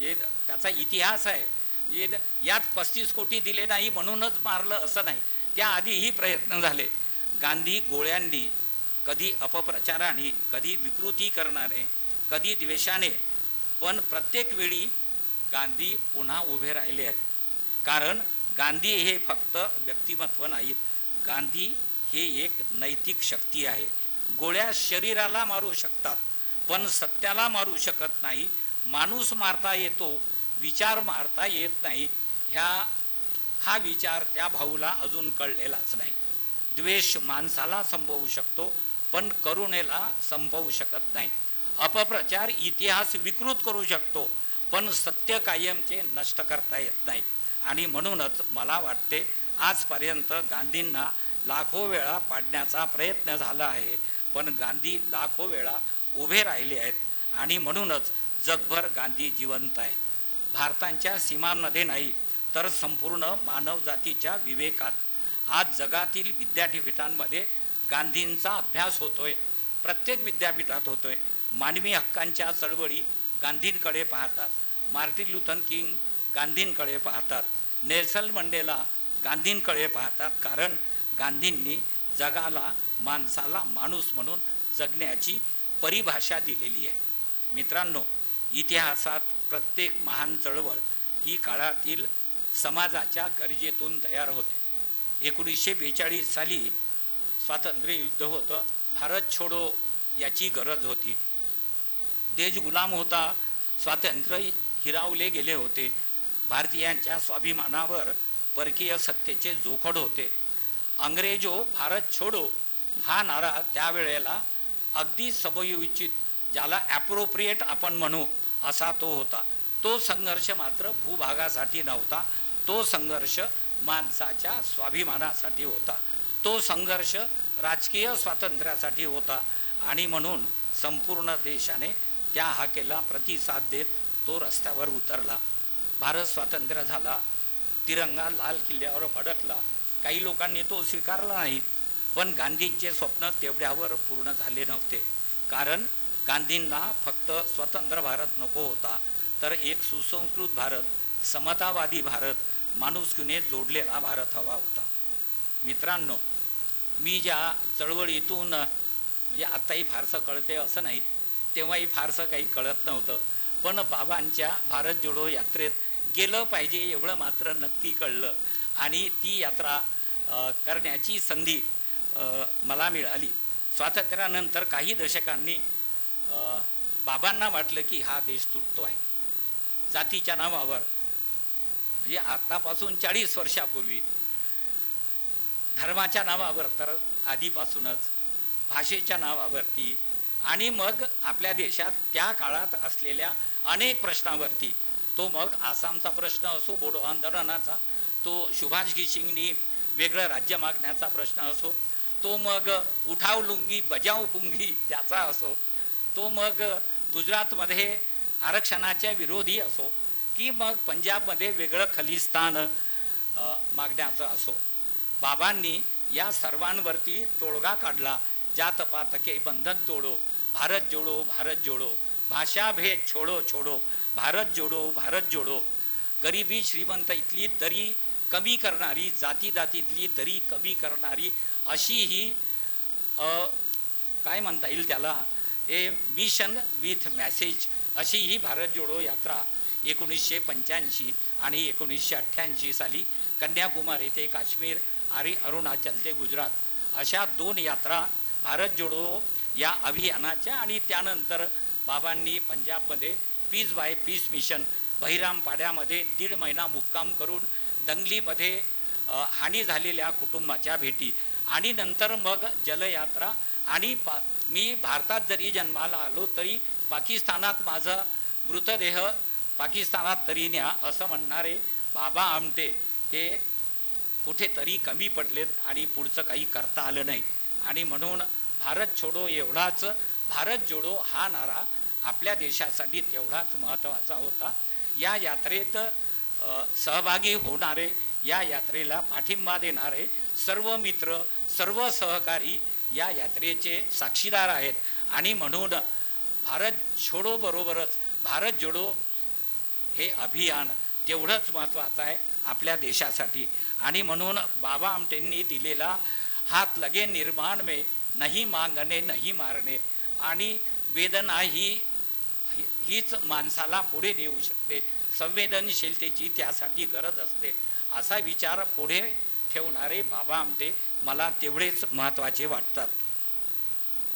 Speaker 6: त्याचा इतिहास आहे. यात 35 कोटी दिले नाही म्हणूनच मारलं असं नाही, त्याआधीही प्रयत्न झाले. गांधी गोळ्यांनी, कधी अपप्रचाराने, कधी विकृतीकरणाने, कधी द्वेषाने, पण प्रत्येक वेळी गांधी पुन्हा उभे राहिले आहेत. कारण गांधी हे फक्त व्यक्तिमत्व नाहीत, गांधी हे एक नैतिक शक्ती आहे. गोळ्या शरीराला मारू शकतात पण सत्याला मारू शकत नाही. माणूस मारता येतो, विचार मारता येत नाही. हा विचार त्या भाऊला अजून कळलेलाच नाही. द्वेष माणसाला संपवू शकतो पण करुणेला संपवू शकत नाही. अपप्रचार इतिहास विकृत करू शकतो पण सत्य कायमचे नष्ट करता येत नाही. आणि म्हणूनच मला वाटते आजपर्यंत गांधींना लाखो वेळा पाडण्याचा प्रयत्न झाला आहे, पण गांधी लाखो वेळा उभे राहिले आहेत. आणि म्हणूनच जगभर गांधी जिवंत आहेत. भारताच्या सीमांमध्ये नाही तर संपूर्ण मानवजातीच्या विवेकात. आज जगातील विद्यापीठांमध्ये गांधींचा अभ्यास होतोय, प्रत्येक विद्यापीठात होतोय. मानवी हक्कांच्या चळवळी गांधींकडे पाहतात, मार्टिन लुथर किंग गांधींकडे पाहतात, नेल्सन मंडेला गांधींकडे पाहतात. कारण गांधींनी जगाला, माणसाला माणूस म्हणून जगण्याची परिभाषा दिलेली आहे. मित्रांनो, इतिहासात प्रत्येक महान चळवळ ही काळातील समाजाच्या गरजेतून तयार होते. 1942 साली स्वातंत्र्य युद्ध होतं, भारत छोडो याची गरज होती. देश गुलाम होता, स्वातंत्र्य हिरावले गेले होते, भारतीयांच्या स्वाभिमानावर परकीय सत्तेचे जोखड होते. अंग्रेजो भारत छोडो हा नारा त्यावेळेला अगदी समयोचित, ज्याला ॲप्रोप्रिएट आपण म्हणू असा तो होता. तो संघर्ष मात्र भूभागासाठी नव्हता, तो संघर्ष माणसाच्या स्वाभिमानासाठी होता, तो संघर्ष राजकीय स्वातंत्र्यासाठी होता. आणि म्हणून संपूर्ण देशाने त्या हाकेला प्रतिसाद देत तो रस्त्यावर उतरला. भारत स्वातंत्र्य झाला, तिरंगा लाल किल्ल्यावर फडकला. काही लोकांनी तो स्वीकारला नाही, पण गांधींचे स्वप्न तेवढ्यावर पूर्ण झाले नव्हते. कारण गांधींना फक्त स्वतंत्र भारत नको होता, तर एक सुसंस्कृत भारत, समतावादी भारत, माणुसकीने जोडलेला भारत हवा होता. मित्रांनो, मी ज्या चळवळीतून म्हणजे आत्ताही फारसं कळते असं नाही, तेव्हाही फारसं काही कळत नव्हतं, पण बाबांच्या भारत जोडो यात्रेत गेलं पाहिजे एवढं मात्र नक्की कळलं. आणि ती यात्रा करण्याची संधी मला मिळाली. स्वातंत्र्यानंतर काही दशकांनी बाबांना वाटलं की हा देश तुटतो आहे. जातीच्या नावावर, म्हणजे आतापासून 40 वर्षापूर्वी, धर्माच्या नावावर तर आधीपासूनच, भाषेच्या नावावरती, आणि मग आपल्या देशात त्या काळात असलेल्या अनेक प्रश्नावरती, तो मग आसामचा प्रश्न असो, बोडो आंदोलनाचा, तो सुभाष सिंगनी वेगळं राज्य मागण्याचा प्रश्न असो, तो मग उठाव लुंगी बजाव पुंगी त्याचा असो, तो मग गुजरातमध्ये आरक्षणाच्या विरोधी असो, की मग पंजाबमध्ये वेगळं खलिस्तान मागण्याचं असो, बाबांनी या सर्वांवरती तोडगा काढला. जात पात के बंधन तोडो, भारत जोडो भारत जोडो, भाषा भेद छोडो छोडो, भारत जोडो भारत जोडो. गरिबी श्रीमंत इथली दरी कमी करणारी, जाती जातीतली दरी कमी करणारी अशी ही काय म्हणता येईल त्याला, ए मिशन विथ मॅसेज अशी ही भारत जोडो यात्रा 1985 आणि 1988 साली कन्याकुमारी ते काश्मीर आणि अरुणाचल ते गुजरात अशा 2 यात्रा भारत जोडो या अभियानाच्या, आणि त्यानंतर बाबांनी पंजाबमध्ये पीस बाय पीस मिशन, बहिरामपाड्यामध्ये 1.5 महिना मुक्काम करून दंगलीमध्ये हानी झालेल्या कुटुंबाच्या भेटी, आणि नंतर मग जलयात्रा. आणि मी भारतात जरी जन्माला आलो तरी पाकिस्तानात माझा मृतदेह पाकिस्तानात तरी न्या असं म्हणणारे बाबा आमटे हे कुठेतरी कमी पडलेत आणि पुढचं काही करता आलं नाही. आणि म्हणून भारत छोडो एवढाच, भारत जोडो हा नारा आपल्या देशासाठी तेवढाच महत्त्वाचा होता. या यात्रेत सहभागी होणारे, या यात्रेला पाठिंबा देणारे सर्व मित्र, सर्व सहकारी या यात्रेचे साक्षीदार आहेत. आणि म्हणून भारत छोडो बरोबरच भारत जोडो हे अभियान तेवढंच महत्त्वाचं आहे आपल्या देशासाठी. आणि म्हणून बाबा आमटेंनी दिलेला हात लगे निर्माण में, नहीं मांगणे नहीं मारणे, आणि वेदना हीच माणसाला पुढे नेऊ शकते, संवेदनशीलतेची त्यासाठी गरज असते, असा विचार पुढे ठेवणारे बाबा आमटे मला तेवढेच महत्त्वाचे वाटतात.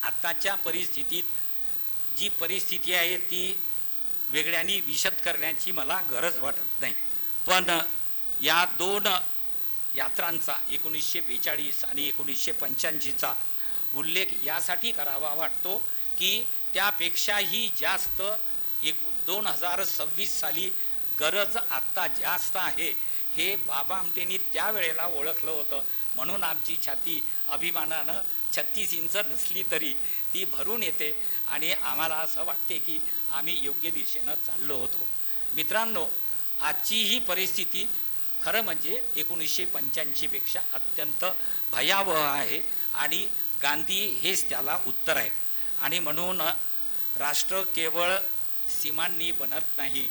Speaker 6: आत्ताच्या परिस्थितीत जी परिस्थिती आहे ती वेगळ्यानी विशद करण्याची मला गरज वाटत नाही, पण या 2 यात्रांचा 1942 आणि 1985चा उल्लेख यासाठी करावा वाटतो की त्यापेक्षाही जास्त 2026 साली गरज आत्ता जास्त आहे हे बाबा आमटेंनी त्यावेळेला ओळखलं होतं. म्हणून आमची छाती अभिमानानं 36 इंच नसली तरी ती भरून येते आणि आम्हाला असं वाटते की आम्ही योग्य दिशेनं चाललो होतो. मित्रांनो, आजची ही परिस्थिती खरं म्हणजे 1985पेक्षा अत्यंत भयावह आहे आणि गांधी हेच त्याला उत्तर आहे. आणि म्हणून राष्ट्र केवळ सीमांनी बनत नाही,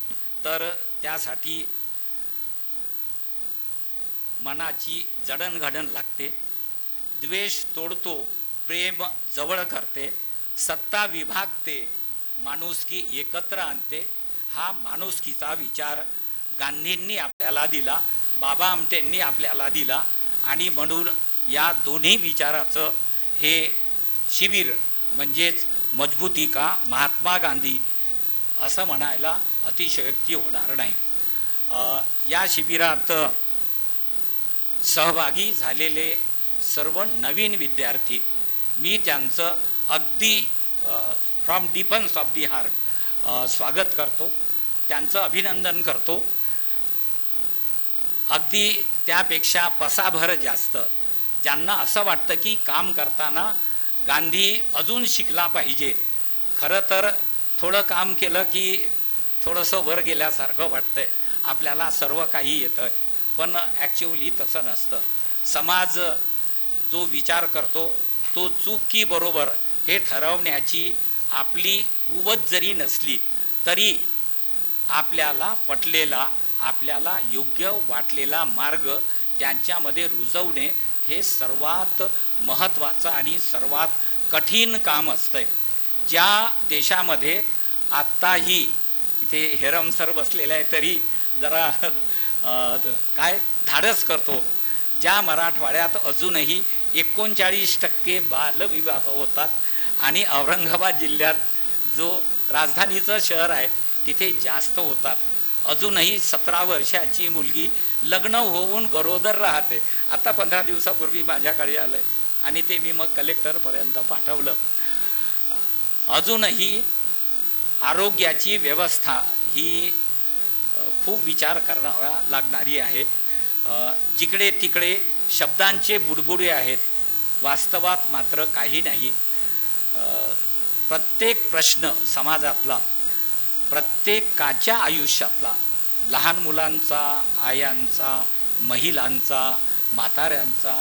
Speaker 6: तर त्यासाठी मनाची जडणघडण लागते. द्वेष तोडतो, प्रेम जवळ करते, सत्ता विभागते, माणुसकी एकत्र आणते. हा माणुसकीचा विचार गांधींनी आपल्याला दिला, बाबा आमटेंनी आपल्याला दिला. आणि म्हणून या दोन्ही विचाराचं हे शिबिर म्हणजेच मजबूती का महात्मा गांधी असं म्हणायला अतिशयोक्ती होणार नाही. या शिबिरात सहभागी झालेले सर्व नवीन विद्यार्थी, मी त्यांचं अगदी from deepens of the heart स्वागत करतो, त्यांचं अभिनंदन करतो. अगदी त्यापेक्षा पसाभर जास्त ज्यांना असं वाटतं की काम करताना गांधी अजून शिकला पाहिजे. खरं तर थोडं काम केलं की थोडंसं वर गेल्यासारखं वाटतंय, आपल्याला सर्व काही येतं, पण ॲक्च्युअली तसं नसतं. समाज जो विचार करतो तो चूक की बरोबर हे ठरवण्याची आपली कुवत जरी नसली तरी आपल्याला पटलेला, आपल्याला योग्य वाटलेला मार्ग त्यांच्यामध्ये रुजवणे हे सर्वात महत्त्वाचं आणि सर्वात कठीण काम असतं. ज्या देशामध्ये आत्ताही इथे हेरम सर बसलेले आहे तरी जरा काय धाडस करतो, ज्या मराठवाड्यात अजूनही 39% बालविवाह होतात आणि औरंगाबाद जिल्ह्यात जो राजधानीचं शहर आहे तिथे जास्त होतात. अजूनही 17 वर्षाची मुलगी लग्न होऊन गरोदर राहते. आता 15 दिवसापूर्वी माझ्याकडे आलं आणि ते मी मग कलेक्टरपर्यंत पाठवलं. अजूनही आरोग्याची व्यवस्था ही खूप विचार करावा लागणारी आहे. जिकडे तिकडे शब्दांचे बुडबुडे आहेत, वास्तवात मात्र काही नाही. प्रत्येक प्रश्न समाजातला, प्रत्येकाच्या आयुष्यातला, लहान मुलांचा, आयांचा, महिलांचा, म्हाताऱ्यांचा,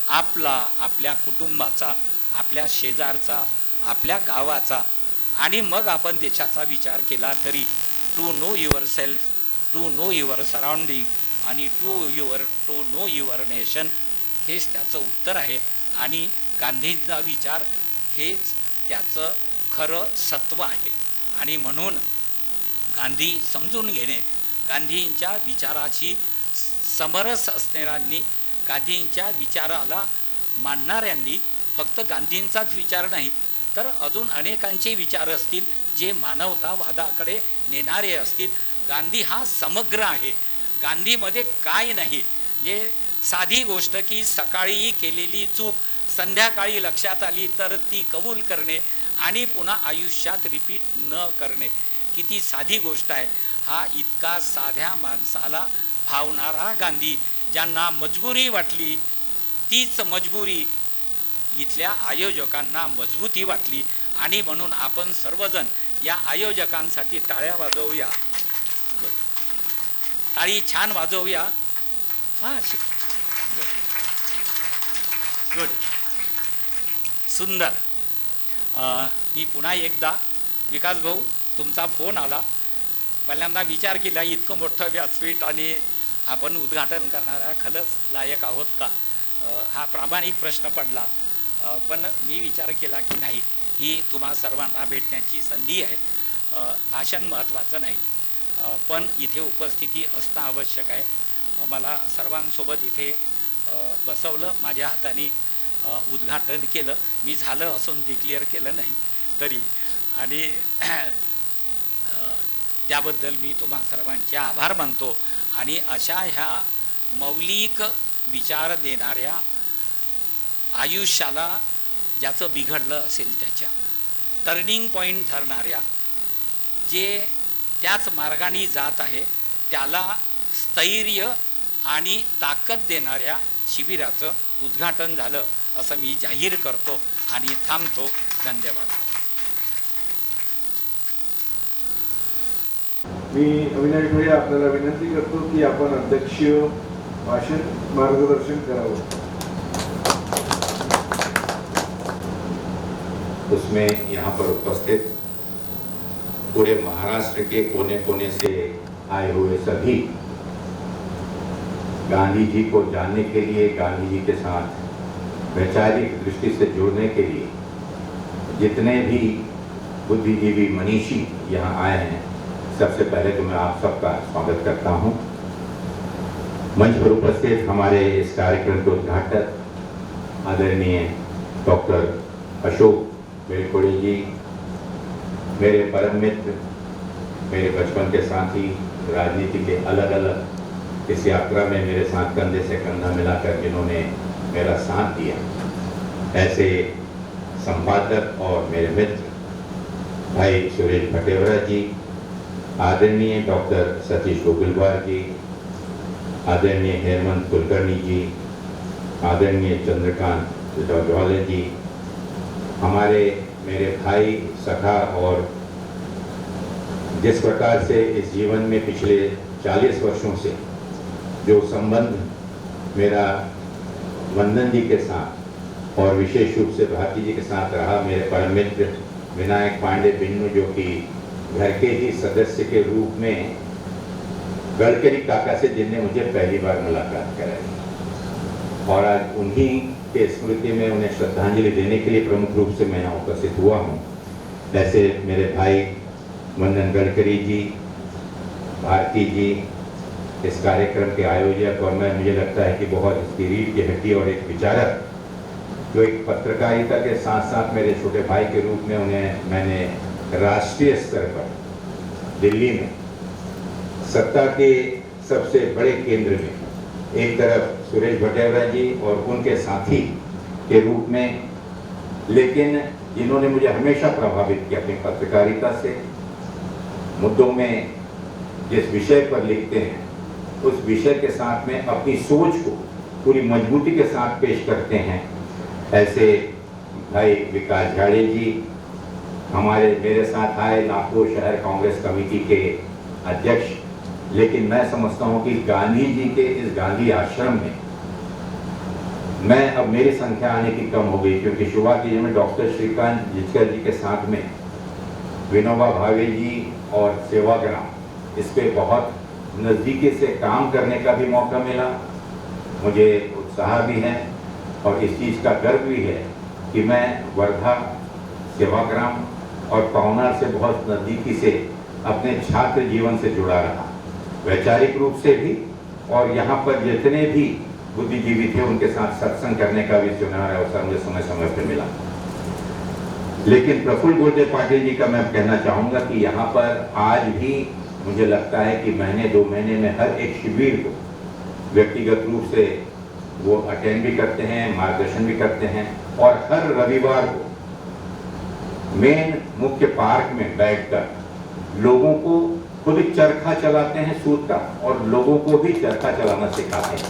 Speaker 6: आपला, आपल्या कुटुंबाचा, आपल्या शेजारचा, आपल्या गावाचा आणि मग आपण देशाचा विचार केला तरी to know yourself, to know your surrounding आणि टू नो युअर नेशन हेच त्याचं उत्तर आहे. आणि गांधींचा विचार हेच त्याचं खरं सत्व आहे. आणि म्हणून गांधी समजून घेणे, गांधींच्या विचाराशी समरस असणाऱ्यांनी, गांधींच्या विचाराला मानणाऱ्यांनी फक्त गांधींचाच विचार नाही तर अजून अनेकांचे विचार असतील जे मानवतावादाकडे नेणारे असतील. गांधी हा समग्र आहे. गांधीमध्ये काय नाही, जे साधी गोष्ट की सकाळी केलेली चूक संध्याकाळी लक्षात आली तर ती कबूल करणे आणि पुन्हा आयुष्यात रिपीट न करणे, किती साधी गोष्ट आहे. हा इतका साध्या माणसाला भावणारा गांधी, ज्यांना मजबुरी वाटली तीच मजबुरी इथल्या आयोजकांना मजबूती वाटली. आणि म्हणून आपण सर्वजण या आयोजकांसाठी टाळ्या वाजवूया, टाळी छान वाजवूया. हां, गुड, सुंदर. मी पुन्हा एकदा, विकास भाऊ तुमचा फोन आला, पहिल्यांदा विचार केला इतकं मोठं व्यासपीठ आणि आपण उद्घाटन करणारा खरंच लायक आहोत का, हा प्रामाणिक प्रश्न पडला. पण मी विचार केला की नाही, ही तुम्हा सर्वांना भेटण्याची संधी आहे. भाषण महत्त्वाचं नाही, पण इथे उपस्थिती असणं आवश्यक आहे. मला सर्वांसोबत इथे बसवलं, माझ्या हाताने उद्घाटन केलं. मी झालं असून डिक्लेअर केलं नाही तरी, आणि त्याबद्दल मी तुम्हा सर्वांचे आभार मानतो. आणि अशा ह्या मौलिक विचार देणाऱ्या, आयुष्याला ज्याचं बिघडलं असेल त्याच्या टर्निंग पॉईंट ठरणाऱ्या, जे त्याच मार्गाने जात आहे त्याला स्थैर्य आणि ताकद देणाऱ्या शिबिराचं उद्घाटन झालं असं मी जाहीर करतो आणि थांबतो. धन्यवाद.
Speaker 1: मी अविनाश भाई आपल्याला विनंती करतो की आपण अध्यक्षीय भाषण मार्गदर्शन करावं.
Speaker 7: उसमें यहाँ पर उपस्थित पूरे महाराष्ट्र के कोने कोने से आए हुए सभी गांधी जी को जानने के लिए, गांधी जी के साथ वैचारिक दृष्टि से जुड़ने के लिए जितने भी बुद्धिजीवी मनीषी यहाँ आए हैं, सबसे पहले तो मैं आप सबका स्वागत करता हूँ. मंच पर उपस्थित हमारे इस कार्यक्रम के उद्घाटक आदरणीय डॉक्टर अशोक बेलकोड़ी जी, मेरे परम मित्र, मेरे बचपन के साथी, राजनीति के अलग अलग इस यात्रा में मेरे साथ कंधे से कंधा मिलाकर जिन्होंने मेरा साथ दिया, ऐसे संपादक और मेरे मित्र भाई सुरेश भटेवरा जी, आदरणीय डॉक्टर सतीश गोगलवार जी, आदरणीय हेमंत कुलकर्णी जी, आदरणीय चंद्रकांत डोडवाले जी, हमारे मेरे भाई सखा, और जिस प्रकार से इस जीवन में पिछले 40 वर्षों से जो संबंध मेरा वंदन जी के साथ और विशेष रूप से भारती जी के साथ रहा, मेरे परम मित्र विनायक पांडे बिन्नू, जो कि घर के ही सदस्य के रूप में गडकरी काका से जिनने मुझे पहली बार मुलाकात कराई, और आज उन्हीं के स्मृति में उन्हें श्रद्धांजलि देने के लिए प्रमुख रूप से मैं यहाँ उपस्थित हुआ हूँ। ऐसे मेरे भाई वंदन गडकरी जी, भारती जी इस कार्यक्रम के आयोजक, और मुझे लगता है कि बहुत इसकी रीढ़ की हड्डी और एक विचारक, जो एक पत्रकारिता के साथ साथ मेरे छोटे भाई के रूप में उन्हें मैंने राष्ट्रीय स्तर पर दिल्ली में सत्ता के सबसे बड़े केंद्र में एक तरफ सुरेश भटेवरा जी और उनके साथी के रूप में, लेकिन जिन्होंने मुझे हमेशा प्रभावित किया अपनी पत्रकारिता से, मुद्दों में जिस विषय पर लिखते हैं उस विषय के साथ में अपनी सोच को पूरी मजबूती के साथ पेश करते हैं, ऐसे भाई विकास झाड़े जी, हमारे मेरे साथ आए नागपुर शहर कांग्रेस कमेटी के अध्यक्ष, लेकिन मैं समझता हूं कि गांधी जी के इस गांधी आश्रम में मैं अब मेरी संख्या आने की कम हो गई, क्योंकि शुरुआत की में डॉक्टर श्रीकांत जिचकर जी के साथ में विनोबा भावे जी और सेवाग्राम, इस पे बहुत नज़दीकी से काम करने का भी मौका मिला। मुझे उत्साह भी है और इस चीज़ का गर्व भी है कि मैं वर्धा, सेवाग्राम और पवनार से बहुत नज़दीकी से अपने छात्र जीवन से जुड़ा रहा, वैचारिक रूप से भी, और यहाँ पर जितने भी बुद्धिजीवी थे उनके साथ सत्संग करने का भी सुनहरा अवसर मुझे समय समय पर मिला। लेकिन प्रफुल्ल गुरुदेव पाटिल जी का मैं कहना चाहूँगा कि यहाँ पर आज भी मुझे लगता है कि महीने 2 महीने में हर एक शिविर को व्यक्तिगत रूप से वो अटेंड भी करते हैं, मार्गदर्शन भी करते हैं, और हर रविवार को मेन मुख्य पार्क में बैठकर लोगों को खुद चरखा चलाते हैं सूत का, और लोगों को भी चरखा चलाना सिखाते हैं,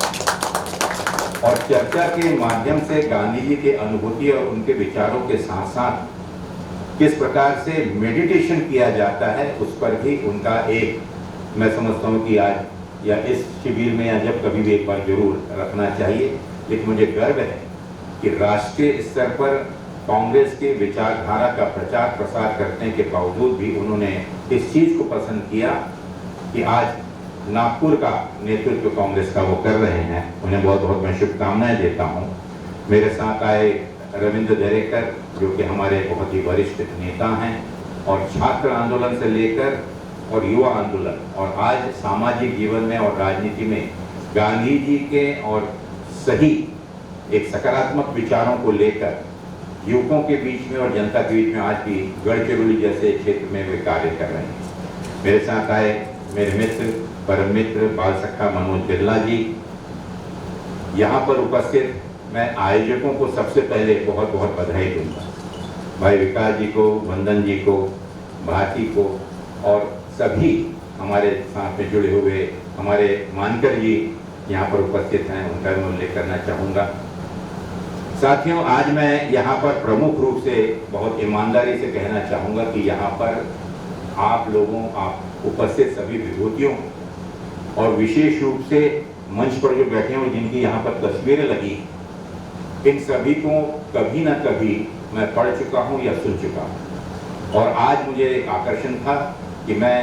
Speaker 7: और चर्चा के माध्यम से गांधी जी की अनुभूति और उनके विचारों के साथ साथ किस प्रकार से मेडिटेशन किया जाता है उस पर भी उनका एक, मैं समझता हूँ कि आज या इस शिविर में या जब कभी भी एक बार जरूर रखना चाहिए। लेकिन मुझे गर्व है कि राष्ट्रीय स्तर पर कांग्रेस के विचारधारा का प्रचार प्रसार करने के बावजूद भी उन्होंने इस चीज़ को पसंद किया कि आज नागपुर का नेतृत्व कांग्रेस का वो कर रहे हैं। उन्हें बहुत बहुत मैं शुभकामनाएं देता हूँ। मेरे साथ आए रविंद्र दरेकर, जो कि हमारे बहुत ही वरिष्ठ नेता हैं, और छात्र आंदोलन से लेकर और युवा आंदोलन और आज सामाजिक जीवन में और राजनीति में गांधी जी के और सही एक सकारात्मक विचारों को लेकर युवकों के बीच में और जनता के बीच में आज भी गढ़चिरौली जैसे क्षेत्र में वे कार्य कर रहे हैं। मेरे साथ आए मेरे मित्र, परम मित्र, बाल सखा मनोज बिरला जी। यहाँ पर उपस्थित मैं आयोजकों को सबसे पहले बहुत बहुत बधाई दूंगा, भाई विकास जी को, वंदन जी को, भारती को, और सभी हमारे साथ में जुड़े हुए हमारे मानकर जी यहाँ पर उपस्थित हैं, उनका मैं उल्लेख करना चाहूँगा। साथियों, आज मैं यहाँ पर प्रमुख रूप से बहुत ईमानदारी से कहना चाहूँगा कि यहाँ पर आप लोगों, आप उपस्थित सभी विभूतियों और विशेष रूप से मंच पर जो बैठे हुए जिनकी यहाँ पर तस्वीरें लगी, इन सभी को कभी ना कभी मैं पढ़ चुका हूँ या सुन चुका हूँ। और आज मुझे एक आकर्षण था कि मैं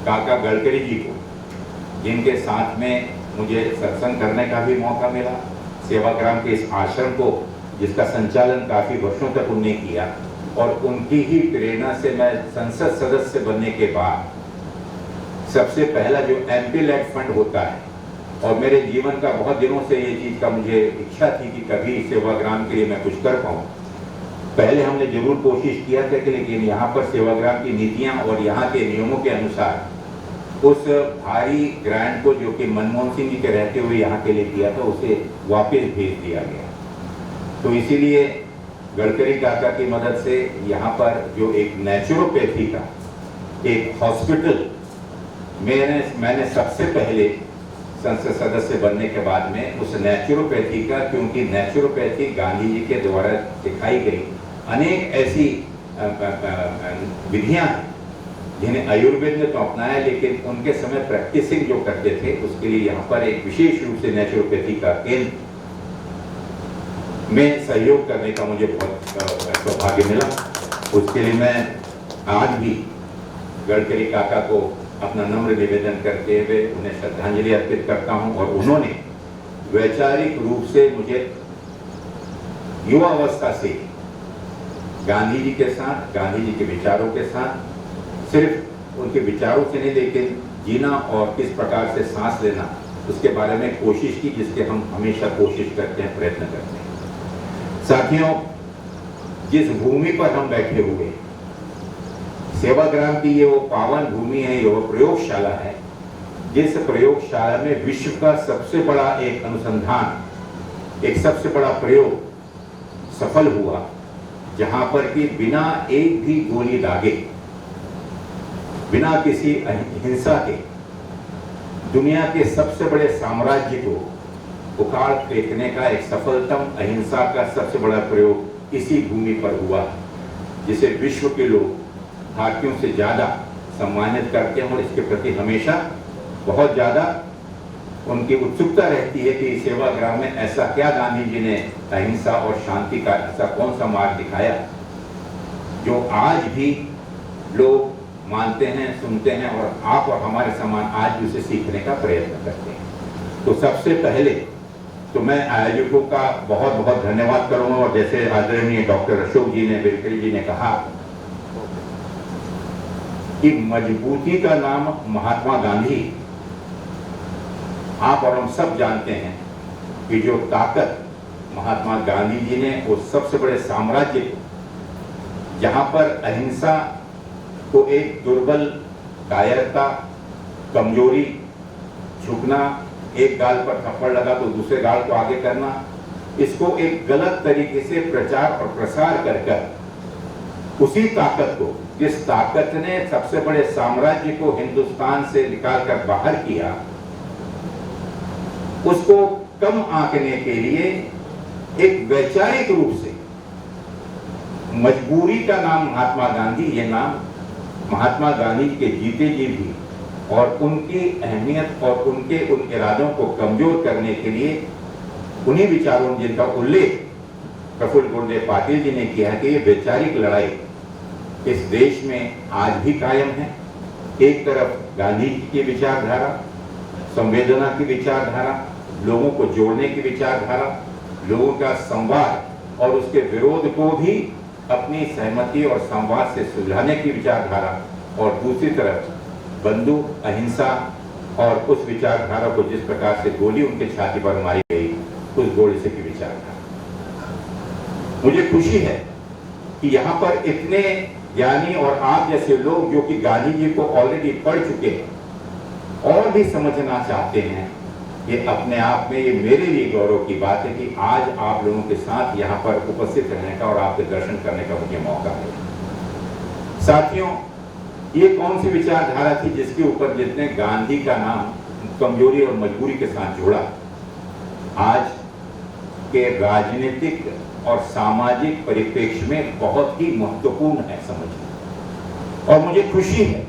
Speaker 7: काका गडकरी जी को, जिनके साथ में मुझे सत्संग करने का भी मौका मिला, सेवाग्राम के इस आश्रम को जिसका संचालन काफ़ी वर्षों तक उन्होंने किया, और उनकी ही प्रेरणा से मैं संसद सदस्य बनने के बाद सबसे पहला जो MP लेड फंड होता है, और मेरे जीवन का बहुत दिनों से ये चीज़ का मुझे इच्छा थी कि कभी सेवाग्राम के लिए मैं कुछ कर पाऊँ। पहले हमने जरूर कोशिश किया था कि, लेकिन यहाँ पर सेवाग्राम की नीतियाँ और यहाँ के नियमों के अनुसार उस भारी ग्रांट को जो कि मनमोहन सिंह जी के रहते हुए यहाँ के लिए किया था, उसे वापस भेज दिया गया। तो इसीलिए गडकरी काका की मदद से यहाँ पर जो एक नेचुरोपैथी का एक हॉस्पिटल मैंने सबसे पहले संसद सदस्य बनने के बाद में उस नेचुरोपैथी का, क्योंकि नेचुरोपैथी गांधी जी के द्वारा दिखाई गई अनेक ऐसी विधियां हैं जिन्हें आयुर्वेद ने तो अपनाया, लेकिन उनके समय प्रैक्टिसिंग जो करते थे उसके लिए यहाँ पर एक विशेष रूप से नेचुरोपैथी का केंद्र में सहयोग करने का मुझे बहुत सौभाग्य मिला। उसके लिए मैं आज भी गडकरी काका को अपना नम्र निवेदन करते हुए उन्हें श्रद्धांजलि अर्पित करता हूं। और उन्होंने वैचारिक रूप से मुझे युवावस्था से गांधी जी के साथ, गांधी जी के विचारों के साथ, सिर्फ उनके विचारों से नहीं लेकिन जीना और किस प्रकार से सांस लेना उसके बारे में कोशिश की, जिसके हम हमेशा कोशिश करते हैं, प्रयत्न करते हैं। साथियों, जिस भूमि पर हम बैठे हुए हैं, सेवाग्राम की ये वो पावन भूमि है, ये वो प्रयोगशाला है जिस प्रयोगशाला में विश्व का सबसे बड़ा एक अनुसंधान, एक सबसे बड़ा प्रयोग सफल हुआ, जहां पर कि बिना एक भी गोली दागे, बिना किसी हिंसा के दुनिया के सबसे बड़े साम्राज्य को उखाड़ फेंकने का एक सफलतम अहिंसा का सबसे बड़ा प्रयोग इसी भूमि पर हुआ, जिसे विश्व के लोग भारतीयों से ज्यादा सम्मानित करते हैं और इसके प्रति हमेशा बहुत ज्यादा उनकी उत्सुकता रहती है कि सेवाग्राम में ऐसा क्या गांधी जी ने अहिंसा और शांति का ऐसा कौन सा मार्ग दिखाया जो आज भी लोग मानते हैं, सुनते हैं और आप और हमारे समान आज भी उसे सीखने का प्रयत्न करते हैं। तो सबसे पहले तो मैं आयोजकों का बहुत बहुत धन्यवाद करूंगा। और जैसे आदरणीय डॉक्टर अशोक जी ने, बिरकरी जी ने कहा कि मजबूती का नाम महात्मा गांधी, आप और हम सब जानते हैं कि जो ताकत महात्मा गांधी जी ने उस सबसे बड़े साम्राज्य को, जहां पर अहिंसा को एक दुर्बल, कायरता, कमजोरी, झुकना, एक गाल पर थप्पड़ लगा तो दूसरे गाल को आगे करना, इसको एक गलत तरीके से प्रचार और प्रसार कर उसी ताकत को, जिस ताकत ने सबसे बड़े साम्राज्य को हिंदुस्तान से निकालकर बाहर किया, उसको कम आंकने के लिए एक वैचारिक रूप से मजबूरी का नाम महात्मा गांधी, ये नाम महात्मा गांधी के जीते जी भी और उनकी अहमियत और उनके उन इरादों को कमजोर करने के लिए उन्हीं विचारों जिनका उल्लेख प्रफुल्ल गुरुदेव पाटिल जी ने किया कि ये वैचारिक लड़ाई इस देश में आज भी कायम है। एक तरफ गांधी जी की विचारधारा, संवेदना की विचारधारा, लोगों को जोड़ने की विचारधारा, लोगों का संवाद और उसके विरोध को भी अपनी सहमति और संवाद से सुलझाने की विचारधारा, और दूसरी तरफ बंदूक, अहिंसा और उस विचारधारा को जिस प्रकार से गोली उनके छाती पर मारी गई, उस गोली से की विचारधारा। मुझे खुशी है कि यहाँ पर इतने ज्ञानी और आप जैसे लोग जो कि गांधी जी को ऑलरेडी पढ़ चुके हैं और भी समझना चाहते हैं, ये अपने आप में ये मेरे लिए गौरव की बात है कि आज आप लोगों के साथ यहाँ पर उपस्थित रहने का और आपके दर्शन करने का मुझे मौका मिला। साथियों, ये कौन सी विचारधारा थी जिसके ऊपर जिसने गांधी का नाम कमजोरी और मजबूरी के साथ जोड़ा? आज के राजनीतिक और सामाजिक परिप्रेक्ष्य में बहुत ही महत्वपूर्ण है समझना। और मुझे खुशी है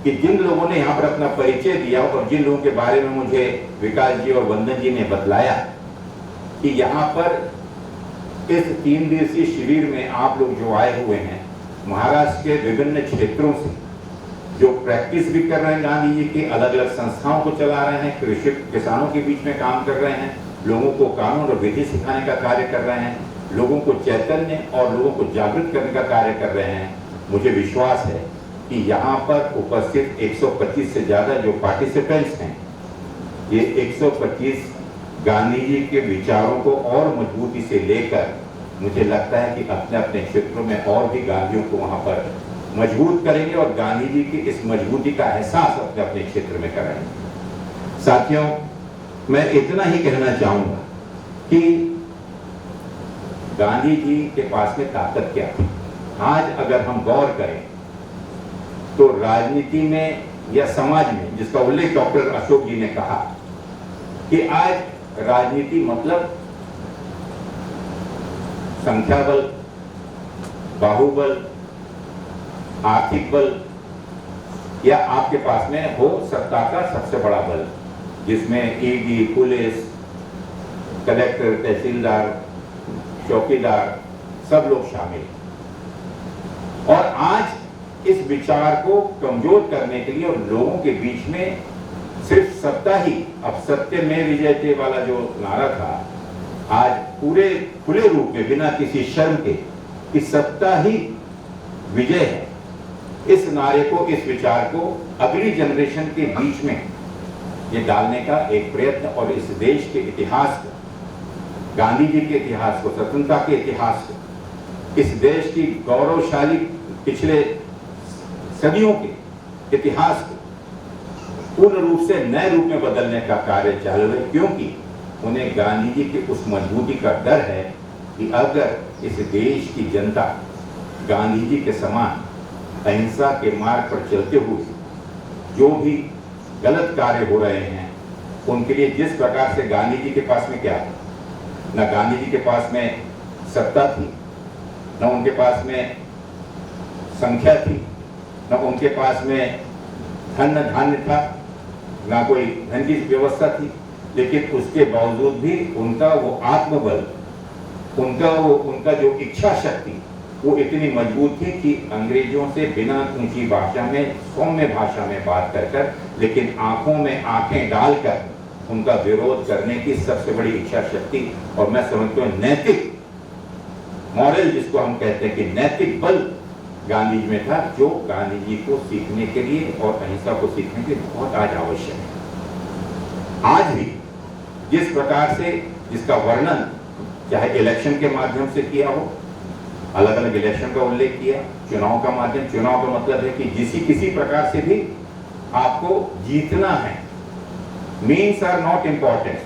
Speaker 7: कि जिन लोगों ने यहाँ पर अपना परिचय दिया और जिन लोगों के बारे में मुझे विकास जी और वंदन जी ने बतलाया कि यहाँ पर इस 3 दिवसीय शिविर में आप लोग जो आए हुए हैं, महाराष्ट्र के विभिन्न क्षेत्रों से जो प्रैक्टिस भी कर रहे हैं, गांधी जी की अलग अलग संस्थाओं को चला रहे हैं, कृषि किसानों के बीच में काम कर रहे हैं, लोगों को कानून और विधि सिखाने का कार्य कर रहे हैं, लोगों को चैतन्य और लोगों को जागृत करने का कार्य कर रहे हैं। मुझे विश्वास है कि यहाँ पर उपस्थित 125 से ज्यादा जो पार्टिसिपेंट्स हैं, ये 125 गांधी जी के विचारों को और मजबूती से लेकर मुझे लगता है कि अपने अपने क्षेत्रों में और भी गांधियों को वहां पर मजबूत करेंगे और गांधी जी की इस मजबूती का एहसास अपने अपने क्षेत्र में कराएंगे। साथियों, मैं इतना ही कहना चाहूंगा कि गांधी जी के पास में ताकत क्या थी। आज अगर हम गौर करें तो राजनीति में या समाज में, जिसका उल्लेख डॉक्टर अशोक जी ने कहा कि आज राजनीति मतलब संख्या बल, बाहुबल, आर्थिक बल, या आपके पास में हो सत्ता का सबसे बड़ा बल, जिसमें ईडी, पुलिस, कलेक्टर, तहसीलदार, चौकीदार सब लोग शामिल हैं। और आज इस विचार को कमजोर करने के लिए और लोगों के बीच में सिर्फ सत्ता ही, अब सत्य में विजयते वाला जो नारा था, आज पूरे खुले रूप में बिना किसी शर्म के कि सत्ता ही विजय है, इस नारे को, इस विचार को अगली जनरेशन के बीच में ये डालने का एक प्रयत्न और इस देश के इतिहास को, गांधी जी के इतिहास को, स्वतंत्रता के इतिहास को, इस देश की गौरवशाली पिछले सदियों के इतिहास को पूर्ण रूप से नए रूप में बदलने का कार्य चालू है, क्योंकि उन्हें गांधी जी की उस मजबूती का डर है कि अगर इस देश की जनता गांधी जी के समान अहिंसा के मार्ग पर चलते हुए जो भी गलत कार्य हो रहे हैं उनके लिए, जिस प्रकार से गांधी जी के पास में क्या था, न गांधी जी के पास में सत्ता थी, न उनके पास में संख्या थी, न उनके पास में धन धान्य था, न कोई धन की व्यवस्था थी, लेकिन उसके बावजूद भी उनका वो आत्मबल, उनका जो इच्छा शक्ति वो इतनी मजबूत थी कि अंग्रेजों से बिना ऊंची भाषा में, सौम्य भाषा में बात कर लेकिन आंखों में आंखें डालकर उनका विरोध करने की सबसे बड़ी इच्छा शक्ति, और मैं समझता हूँ नैतिक मॉरल, जिसको हम कहते हैं कि नैतिक बल गांधी जी में था, जो गांधी जी को सीखने के लिए और अहिंसा को सीखने के लिए बहुत आज आवश्यक है। आज भी जिस प्रकार से जिसका वर्णन चाहे इलेक्शन के माध्यम से किया हो, अलग अलग इलेक्शन का उल्लेख किया, चुनाव का माध्यम, चुनाव का मतलब है कि किसी प्रकार से भी आपको जीतना है, means are not important,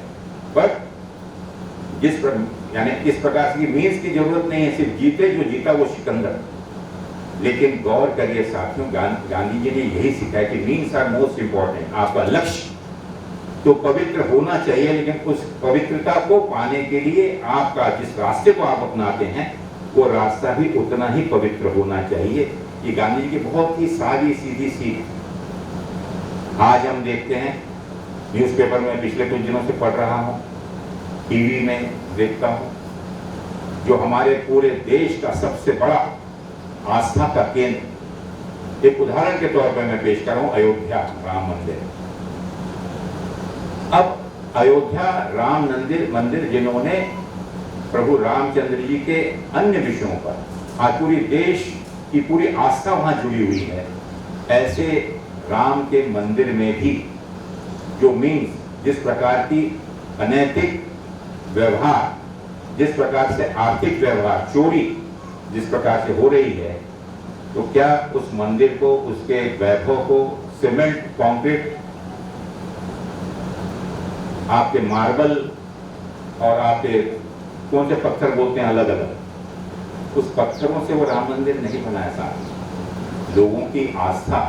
Speaker 7: but यानी इस प्रकार की मीन्स की जरूरत नहीं है, सिर्फ जीते, जो जीता वो सिकंदर। लेकिन गौर करिए साथियों, गांधी जी ने यही सिखाया कि मीन्स आर मोस्ट इंपॉर्टेंट। आपका लक्ष्य तो पवित्र होना चाहिए, लेकिन उस पवित्रता को पाने के लिए आपका जिस रास्ते को आप अपनाते हैं वो रास्ता भी उतना ही पवित्र होना चाहिए। ये गांधी जी की बहुत ही सादी सीधी सीख आज हम देखते हैं, न्यूज़पेपर में पिछले कुछ दिनों से पढ़ रहा हूँ, टीवी में देखता हूँ, जो हमारे पूरे देश का सबसे बड़ा आस्था का केंद्र, एक उदाहरण के तौर पर मैं पेश कर रहा हूँ, अयोध्या राम मंदिर। अब अयोध्या राम मंदिर जिन्होंने प्रभु रामचंद्र जी के अन्य विषयों पर, आज पूरी देश की पूरी आस्था वहां जुड़ी हुई है, ऐसे राम के मंदिर में भी जो मीन्स, जिस प्रकार की अनैतिक व्यवहार, जिस प्रकार से आर्थिक व्यवहार, चोरी जिस प्रकार से हो रही है, तो क्या उस मंदिर को, उसके वैभव को सीमेंट, कंक्रीट, आपके मार्बल और आपके कौन से पत्थर बोलते हैं अलग अलग, उस पत्थरों से वो राम मंदिर नहीं बनाया साहब। लोगों की आस्था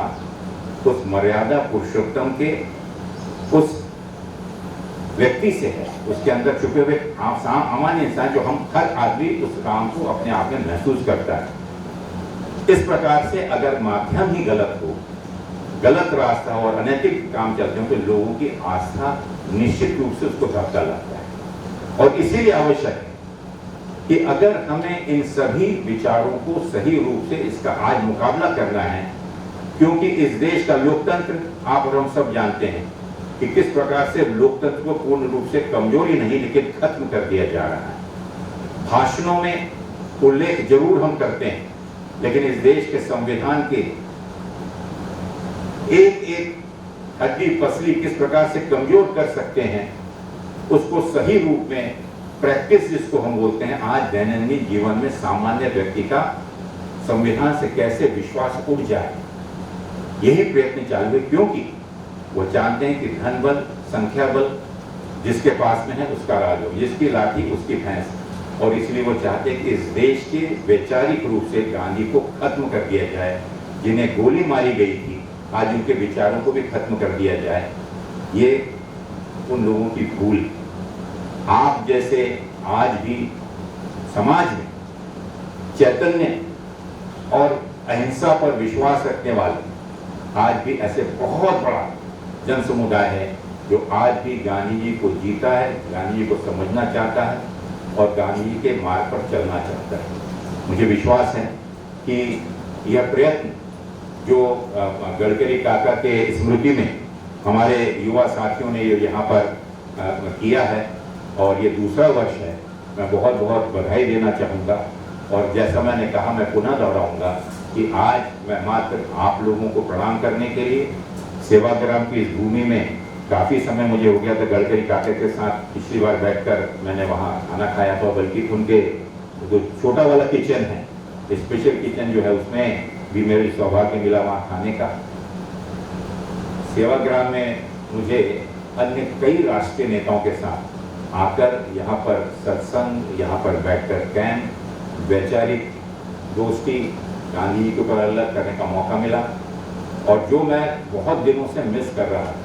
Speaker 7: उस मर्यादा पुरुषोत्तम के उस व्यक्ति से है, उसके अंदर छुपे हुए सामान्य इंसान, जो हम हर आदमी उस काम को अपने आप में महसूस करता है। इस प्रकार से अगर माध्यम ही गलत हो, गलत रास्ता और अनैतिक काम चलते हो, तो लोगों की आस्था निश्चित रूप से उसको धक्का लगता है। और इसीलिए आवश्यक है कि अगर हमें इन सभी विचारों को सही रूप से इसका आज मुकाबला करना है, क्योंकि इस देश का लोकतंत्र आप और हम सब जानते हैं कि किस प्रकार से लोकतंत्र को पूर्ण रूप से कमजोरी नहीं लेकिन खत्म कर दिया जा रहा है। भाषणों में उल्लेख जरूर हम करते हैं, लेकिन इस देश के संविधान के एक एक हड्डी पसली किस प्रकार से कमजोर कर सकते हैं, उसको सही रूप में प्रैक्टिस जिसको हम बोलते हैं, आज दैनंदिन जीवन में सामान्य व्यक्ति का संविधान से कैसे विश्वास उठ जाए, यही प्रयत्न चालू है। क्योंकि वो जानते हैं कि धन बल, संख्या बल जिसके पास में है उसका राज हो, जिसकी लाठी उसकी भैंस। और इसलिए वो चाहते हैं कि इस देश के वैचारिक रूप से गांधी को खत्म कर दिया जाए। जिन्हें गोली मारी गई थी आज उनके विचारों को भी खत्म कर दिया जाए। ये उन लोगों की भूल। आप जैसे आज भी समाज में चैतन्य और अहिंसा पर विश्वास रखने वाले आज भी ऐसे बहुत बड़ा जन समुदाय है जो आज भी गांधी जी को जीता है, गांधी जी को समझना चाहता है और गांधी जी के मार्ग पर चलना चाहता है। मुझे विश्वास है कि यह प्रयत्न जो गडकरी काका के स्मृति में हमारे युवा साथियों ने यहाँ पर किया है और ये दूसरा वर्ष है, मैं बहुत बहुत बधाई देना चाहूँगा। और जैसा मैंने कहा, मैं पुनः दोहराऊंगा कि आज मैं मात्र आप लोगों को प्रणाम करने के लिए सेवाग्राम की इस भूमि में काफ़ी समय मुझे हो गया था गडकरी काका के साथ पिछली बार बैठकर मैंने वहाँ खाना खाया था, बल्कि उनके जो छोटा वाला किचन है, स्पेशल किचन जो है, उसमें भी मेरे सौभाग्य मिला वहाँ खाने का। सेवाग्राम में मुझे अन्य कई राष्ट्रीय नेताओं के साथ आकर यहाँ पर सत्संग, यहाँ पर बैठकर कैंप, वैचारिक दोस्ती, गांधी जी के ऊपर अलग करने का मौका मिला। और जो मैं बहुत दिनों से मिस कर रहा था,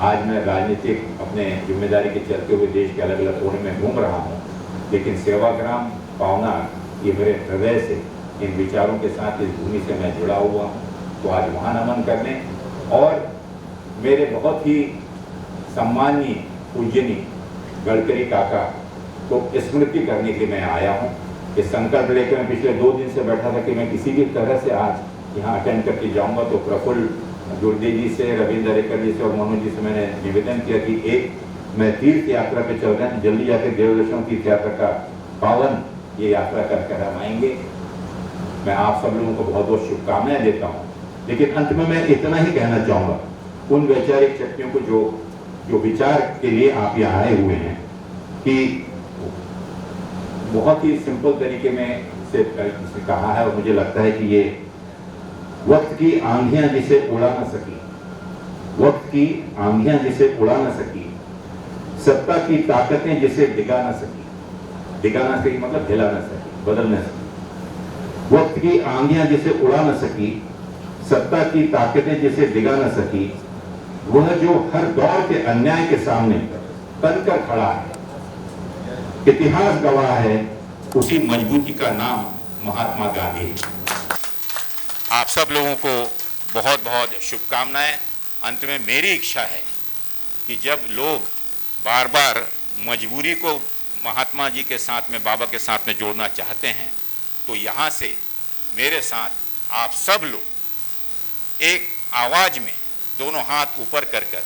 Speaker 7: आज मैं राजनीतिक अपने जिम्मेदारी के चलते हुए देश के अलग अलग कोने में घूम रहा हूँ, लेकिन सेवाग्राम पावना ये मेरे हृदय से, इन विचारों के साथ, इस भूमि से मैं जुड़ा हुआ हूँ। तो आज वहाँ नमन करने और मेरे बहुत ही सम्मानीय पूजनीय गडकरी काका को स्मृति करने के लिए मैं आया हूँ। इस संकल्प लेकर मैं पिछले 2 दिन से बैठा था कि मैं किसी भी तरह से आज यहाँ अटेंड करके जाऊँगा। तो प्रफुल्ल गुर्दे जी से, रविंद्र दरेकर जी से और मनोज जी से मैंने निवेदन किया कि एक मैं तीर्थ यात्रा पे चल रहे हैं, जल्दी जाकर देवदर्शन तीर्थ यात्रा का पावन ये यात्रा कर हम आएंगे। मैं आप सब लोगों को बहुत बहुत शुभकामनाएं देता हूँ। लेकिन अंत में मैं इतना ही कहना चाहूँगा उन वैचारिक शक्तियों को जो विचार के लिए आप यहाँ आए हुए हैं, कि बहुत ही सिंपल तरीके में से कहा है और मुझे लगता है कि ये वक्त की आंधियां जिसे उड़ा न सकी, वक्त की आंधियां जिसे उड़ा न सकी, सत्ता की ताकतें जिसे डिगा न सकी मतलब हिला न सकी, बदल न सकी। वक्त की आंधियां जिसे उड़ा न सकी, सत्ता की ताकतें जिसे डिगा न सकी, वह जो हर दौर के अन्याय के सामने तनकर खड़ा है, इतिहास गवाह है, उसी मजबूती का नाम महात्मा गांधी है। आप सब लोगों को बहुत बहुत शुभकामनाएं। अंत में मेरी इच्छा है कि जब लोग बार बार मजबूरी को महात्मा जी के साथ में, बाबा के साथ में जोड़ना चाहते हैं, तो यहाँ से मेरे साथ आप सब लोग एक आवाज में दोनों हाथ ऊपर कर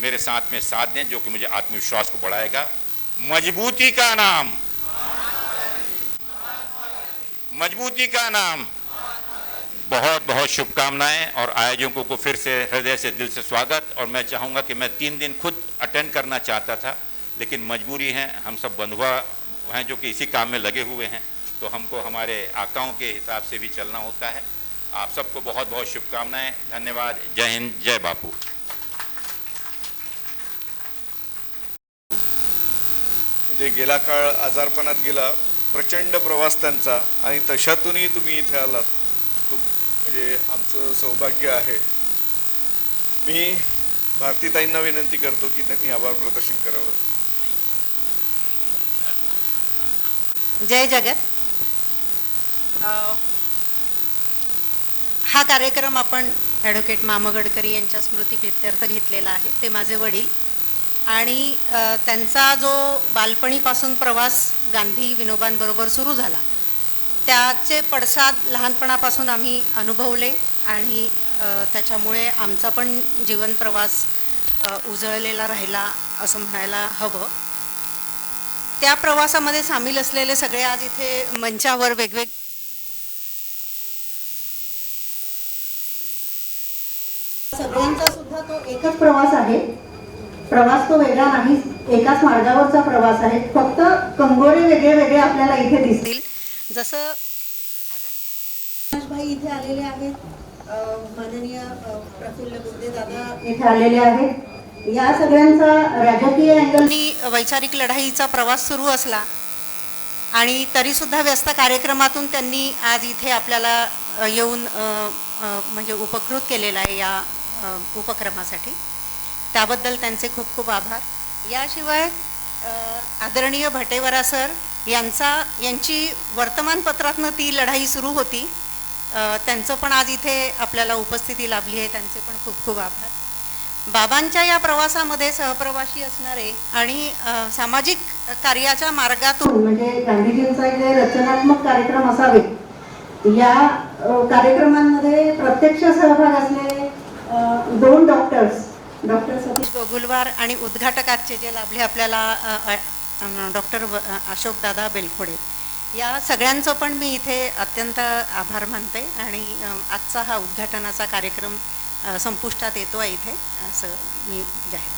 Speaker 7: मेरे साथ में साथ दें, जो कि मुझे आत्मविश्वास को बढ़ाएगा। मजबूती का नाम, मजबूती का नाम। बहुत बहुत शुभकामनाएं और आयोजकों को फिर से हृदय से, दिल से स्वागत। और मैं चाहूँगा कि मैं 3 दिन खुद अटेंड करना चाहता था, लेकिन मजबूरी है, हम सब बंधुआ हैं जो कि इसी काम में लगे हुए हैं, तो हमको हमारे आकाओं के हिसाब से भी चलना होता है। आप सबको बहुत बहुत शुभकामनाएं, धन्यवाद। जय हिंद, जय बापू।
Speaker 8: म्हणजे गेला काळ आजारपणात गेला, प्रचंड प्रवास त्यांचा, आणि तशातूनही तुम्ही इथे आलात, खूप म्हणजे आमचं सौभाग्य आहे। मी भारतीताईंना विनंती करतो की त्यांनी आभार प्रदर्शन करावं।
Speaker 9: जय जगत। हा कार्यक्रम आपण ॲडव्होकेट मामा गडकरी यांच्या स्मृतीप्रित्यर्थ घेतलेला आहे। ते माझे वडील आणि त्यांचा जो बालपणीपासून प्रवास गांधी विनोबांबरोबर सुरू झाला, त्याचे पडसाद लहानपणापासून आम्ही अनुभवले आणि त्याच्यामुळे आमचा पण जीवन प्रवास उजळलेला राहिला असं म्हणायला हवं। त्या प्रवासामध्ये सामील असलेले सगळे आज इथे मंचावर
Speaker 10: सगळ्यांचा सुद्धा तो एकच प्रवास आहे। प्रवास तो वेगळा नाही, एकाच मार्गावरचा प्रवास आहे, फक्त कंगोरे वेगळे वेगळे आपल्याला इथे दिसतील।
Speaker 9: जसं
Speaker 10: भाई इथे आलेले आहेत, माननीय प्रफुल्ल गुर्दे दादा इथे आलेले आहेत। या सगळ्यांचा राजकीय अँगल
Speaker 9: वैचारिक लढाईचा प्रवास सुरू असला आणि तरीसुद्धा व्यस्त कार्यक्रमातून त्यांनी आज इथे आपल्याला येऊन म्हणजे उपकृत केलेलं आहे या उपक्रमासाठी. त्याबद्दल त्यांचे खूप खूप आभार. याशिवाय आदरणीय भटेवरा सर यांची वर्तमानपत्रातनं ती लढाई सुरू होती. त्यांचं पण आज इथे आपल्याला उपस्थिती लाभली आहे. त्यांचे पण खूप खूप आभार. बाबांच्या या प्रवासामध्ये सहप्रवासी असणारे आणि सामाजिक कार्याच्या मार्गातून
Speaker 10: म्हणजे गांधीजींचा जे रचनात्मक कार्यक्रम असावे या कार्यक्रमांमध्ये प्रत्यक्ष सहभाग असलेले 2 डॉक्टर सतीश
Speaker 9: गोगुलवार आणि उद्घाटकाचे जे लाभले आपल्याला डॉक्टर अशोकदादा बेलखोडे, या सगळ्यांचं पण मी इथे अत्यंत आभार मानते. आणि आजचा हा उद्घाटनाचा कार्यक्रम संपुष्टात येतो आहे इथे असं मी जाहीर